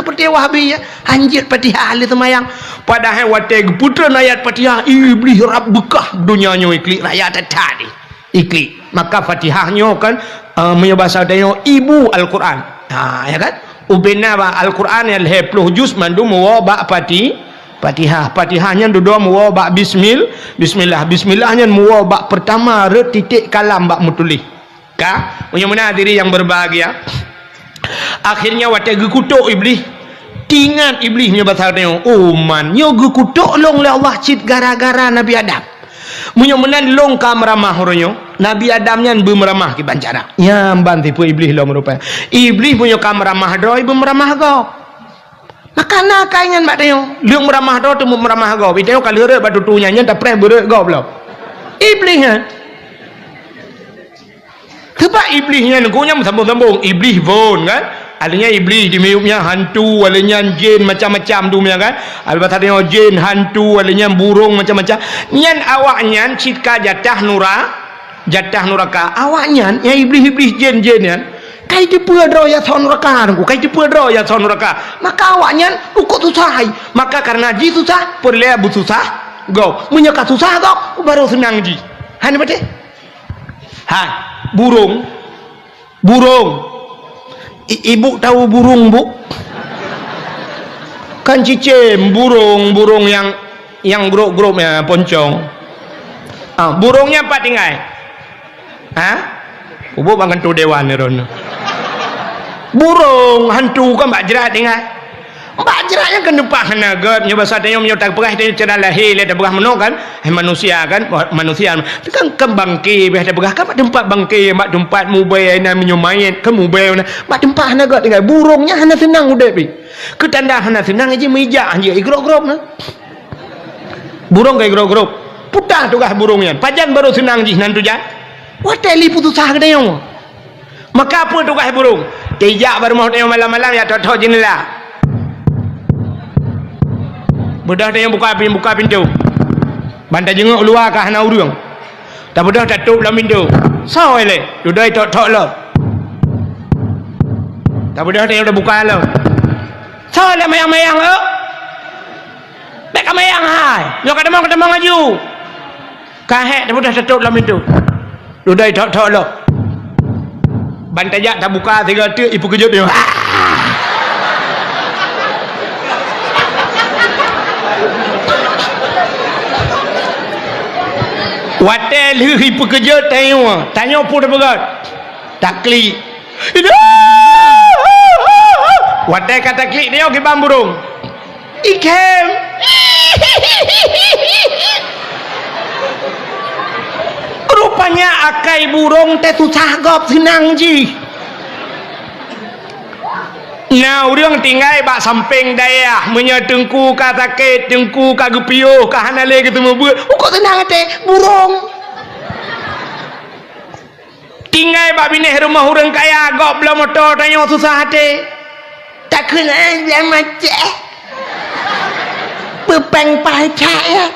S3: seperti Wahabi ya anjir Fatihah ahli semayang padahal watai putran ayat Fatihah iblis rab bekah dunianya ikli rakyat tadi ikli maka Fatihahnya kan menyebasa daya ibu Al-Quran ya kan ubena Al-Quran yang 10 juz mandu mewabak Fatihahnya dua mewabak bismillahnya mewabak pertama titik kalam bak mutulih kah punya mana diri yang berbahagia akhirnya waktu kutuk iblis tingat iblisnya pasal tengok man nyo kutuk long le Allah cit gara-gara Nabi Adam munyo menan long ka meramah oronyo Nabi Adam nyan bu meramah ki bancara nyamban tipu iblis lo merupa iblis punyo ka meramah do ibu meramah go makana kaingan mak tengok leung meramah do temu meramah go biteo kalere batu tunya nyan ta preh bere go blo iblisnya sebab iblisnya nengkunya sambung-sambung iblis pun kan adanya iblis di miupnya hantu adanya jin macam-macam tu kan ada tadi jin hantu adanya burung macam-macam nyan awaknya cika jatah nuraka awaknya yang iblis jin kan kai dipedro ya son neraka kai dipedro ya son neraka maka awaknya ukut susah maka karena ji susah perle bu susah go menyeka susah go baru senang ji han bete burung ibu tahu burung bu kan cicim burung yang grup ya poncong burungnya apa tinggal ubu bangun tu dewan ni rono burung hantu kan mbak jerat tinggal Mbak jeraknya kan depan naga nya bahasa tanya tak perah tanya cara lahir le tak perah meno kan manusia kan manusia tu kan kembangke beh tak perah kan tempat bangke mak tempat mubay na menyumain ke mubay na mak tempat naga tinggal burungnya hana senang udah pi ketanda hana senang aja meja aja igrok-grok na burung kayak igrok-grok putah tu kah burungnya pajan baru senang ji nan tu ja wateli putus sah ke yang maka apa tu kah burung tejak baru mau tengok malam-malam ya tok-tok jendela bedah dia yang buka pintu bantai jenguk luar ke hana urang tak bedah tak tutup dalam pintu sao ele dudai tok-tok lo tak bedah dia udah buka lo sao ele mayang-mayang lo bek mayang hai nyok kadang ngaju kahek tak bedah tak tutup dalam pintu dudai tok-tok lo bantai jak tak buka tiga tu ibu kejut dia watel hi pekerja tanya pun berat taklik watel kata klik dia ke bang burung ikem rupanya akai burung teh susah gop senang ji nah urang tinggal bak samping daya menyatengku ka sakit tengku ka gepiuh ka hanale ketemu buat kok senang teh burung tinggal bak bineh rumah urang kaya gok bela motor tanya susah hati tak kena dia macam pepeng pacak ya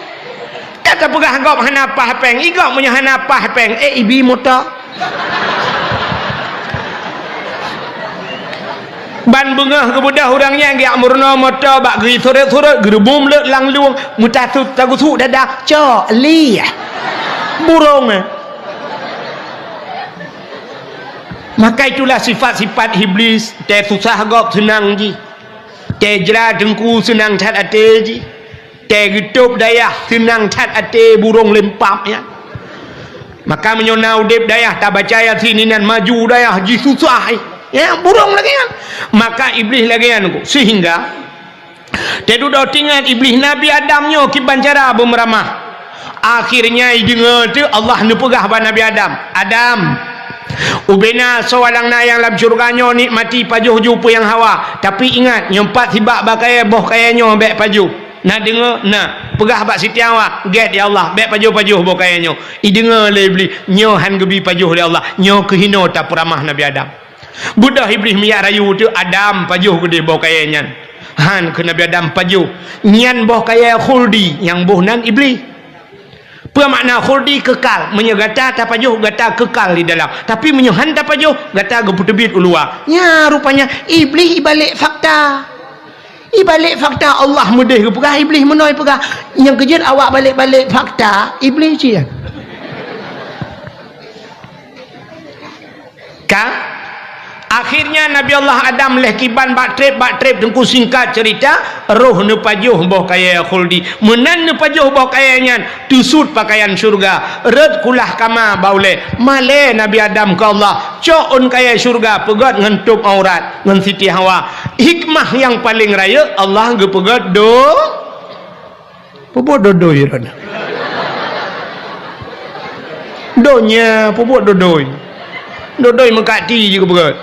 S3: kata pegah gok hana pah peng igok punya hana pah peng ibi motor ban bengah ke budak orangnya yang murna motor bak geri sore-sore gerbum lek lang luang mutasut tagusu dadah cok li burung maka itulah sifat-sifat iblis teh susah gop senang ji teh jera dengku senang cat ate ji teh getup dayah senang cat ate burung lempap ya maka menyona udip dayah tak baca ayat sini nan maju dayah ji susah ya burung lagi kan maka iblis lagi kan sehingga dia duduk tinggal iblis Nabi Adamnya kiban cara bermeramah akhirnya dengar tu Allah nepegah pada Nabi Adam ubena seorang na yang dalam syurganya nikmati pajuh jumpa yang hawa tapi ingat nyempat sibak bakaya boh kayanya bek pajuh nak dengar nak pegah bak Siti Hawa get ya Allah bek pajuh-pajuh boh kayanya dengar le iblis nyo han gebi pajuh le Allah nyo kehino tak peramah Nabi Adam budak iblis miyak rayu tu Adam pajuh gede bau kaya nyan han ke Nabi Adam pajuh nyan bau kaya khuldi yang boh nan iblis apa makna khuldi kekal menyegata tak pajuh gata kekal di dalam tapi menyohan tak pajuh gata geputebit keluar ya rupanya iblis ibalik fakta Allah mudih ke pegah iblis menoi pegah yang kejut awak balik-balik fakta iblis je kan akhirnya Nabi Allah Adam leh kiban bak trip tengku singkat cerita roh ne pajuh boh kaya khuldi menan ne pajuh boh kaya nyan tusut pakaian syurga red kulah kama baule male Nabi Adam ke Allah coon kaya syurga pegat ngentup aurat ngan Siti Hawa hikmah yang paling raya Allah ge pegat pobot dodoi rana donya pobot dodoi mengkati juga pegat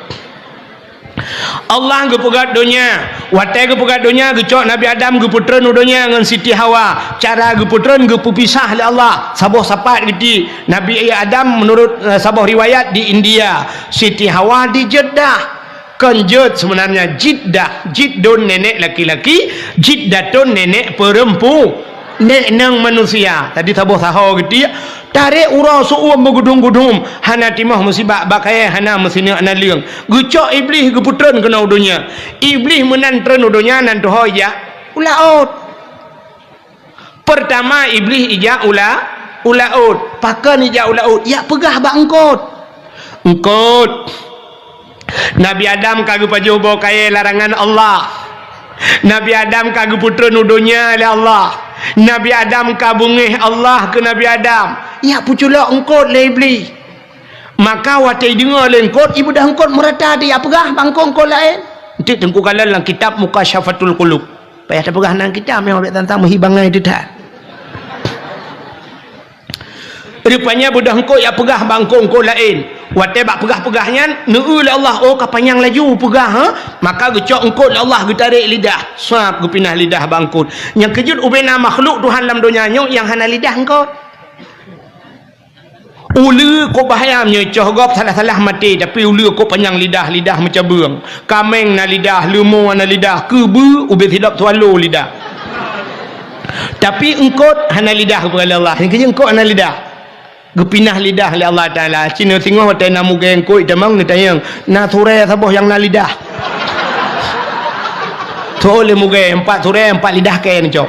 S3: Allah ge pegat donya watai ge pegat donya ge cok Nabi Adam ge putren donya ngan Siti Hawa cara ge putren ge pupisah le Allah saboh sapat gedi Nabi Adam menurut saboh riwayat di India Siti Hawa di Jeddah kenjut sebenarnya jiddun nenek laki-laki jiddatun nenek perempuan nek nang manusia tadi saboh saho gedi tarik urang suum begudung-gudung hana timah musibah bakaya hana mesina ana liang gucok iblis ge putren kena udunya iblis menan tren udunya nan tu hoya ulaut pertama iblis ija ulaut pakan ija ulaut ya pegah bak engkot Nabi Adam kagak pajuh bawa kaya larangan Allah Nabi Adam kagak putren udunya oleh Allah Nabi Adam kabungih Allah ke Nabi Adam ya pucula engkot le iblis maka watai dengar le engkot ibu dah engkot merata dia pegah bangkong engkot lain Nanti tengku kalah dalam kitab Mukasyafatul Qulub. Payah tak pegah nang kitab yang ambil tentang menghibangai itu dah. Rupanya budak engkau yang pegah bangkong engkau lain. Wate bak pegah-pegahnya, neul Allah oh kapanyang laju pegah ha? Maka gecok engkau Allah getarik lidah. Suap gepinah lidah bangkut. Yang kejut ubena makhluk Tuhan dalam dunia yang hana lidah engkau. Ulu kau bahaya menyecoh gop salah-salah mati tapi ulu kau panjang lidah macam beung. Kameng na lidah, lemur na lidah, kebu ubin hidup tualu lidah. Tapi engkau hana lidah kepada Allah. Yang kerja engkau hana lidah. Gepinah lidah oleh Allah Taala. Cina tengok hotel namu geng kau demang ni tayang. Na turai saboh yang na lidah. Tu oleh muge 4 turai 4 lidah kain cok.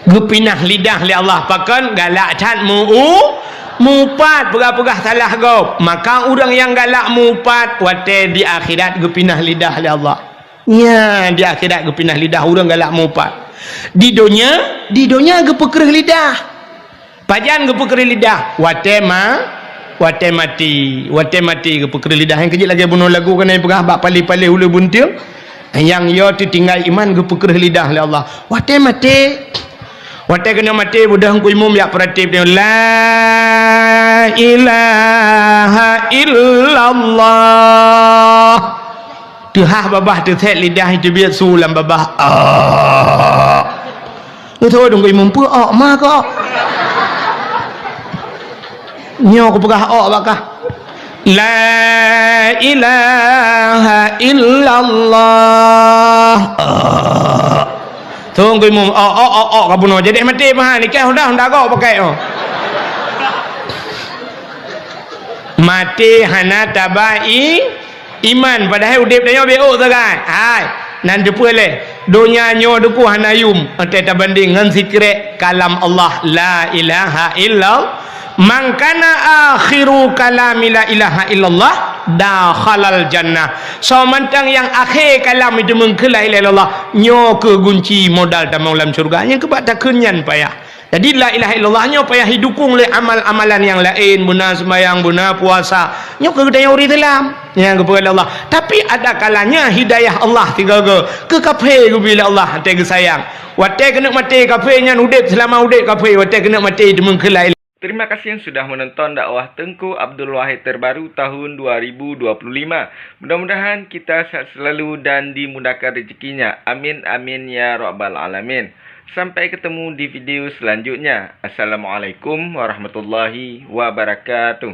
S3: Gepinah lidah li Allah pakan galak cat mupat pegah-pegah salah gop. Maka orang yang galak mupat wate di akhirat gepinah lidah li Allah. Ya, di akhirat gepinah lidah orang galak mupat. Di dunia gepekerih lidah. Pajan gepekerih lidah wate mati gepekerih lidah. Yang kecil lagi bunuh lagu kena pegah bak pali-pali hulu buntil. Yang yo tinggal iman gepekerih lidah li Allah. Wate mati Wate kena mati budak hangku imum ya peratip dia la ilaha illallah. Tuhah babah tu set lidah itu biar sulam babah. Ni tu dong imum pu ma ko. Nyo ko pegah bakah. La ilaha illallah. Tunggu imum kabuno jadi mati mah nikah dah kau pakai mati hana tabai iman padahal udip dia beo sagai hai nan depu le dunia nyo deku hana yum ante tabanding ngan zikre kalam Allah la ilaha illallah man kana akhiru kalami la ilaha illallah dakhalal jannah. So mantang yang akhir kalam itu mengkela ilallah nyo ke gunci modal dalam syurga nya ke tak kenyan payah. Jadi la ilaha illallah nyo payah hidukung le amal-amalan yang lain buna sembahyang buna puasa nyo ke daya uri dalam yang kepada Allah. Tapi ada kalanya hidayah Allah tiga ke kafe ke bila Allah te sayang. Wate kena mati kafe nya udip selama udip kafe wate kena mati itu mengkela.
S2: Terima kasih yang sudah menonton dakwah Tengku Abdul Wahid terbaru tahun 2025. Mudah-mudahan kita sehat selalu dan dimudahkan rezekinya. Amin amin ya rabbal alamin. Sampai ketemu di video selanjutnya. Assalamualaikum warahmatullahi wabarakatuh.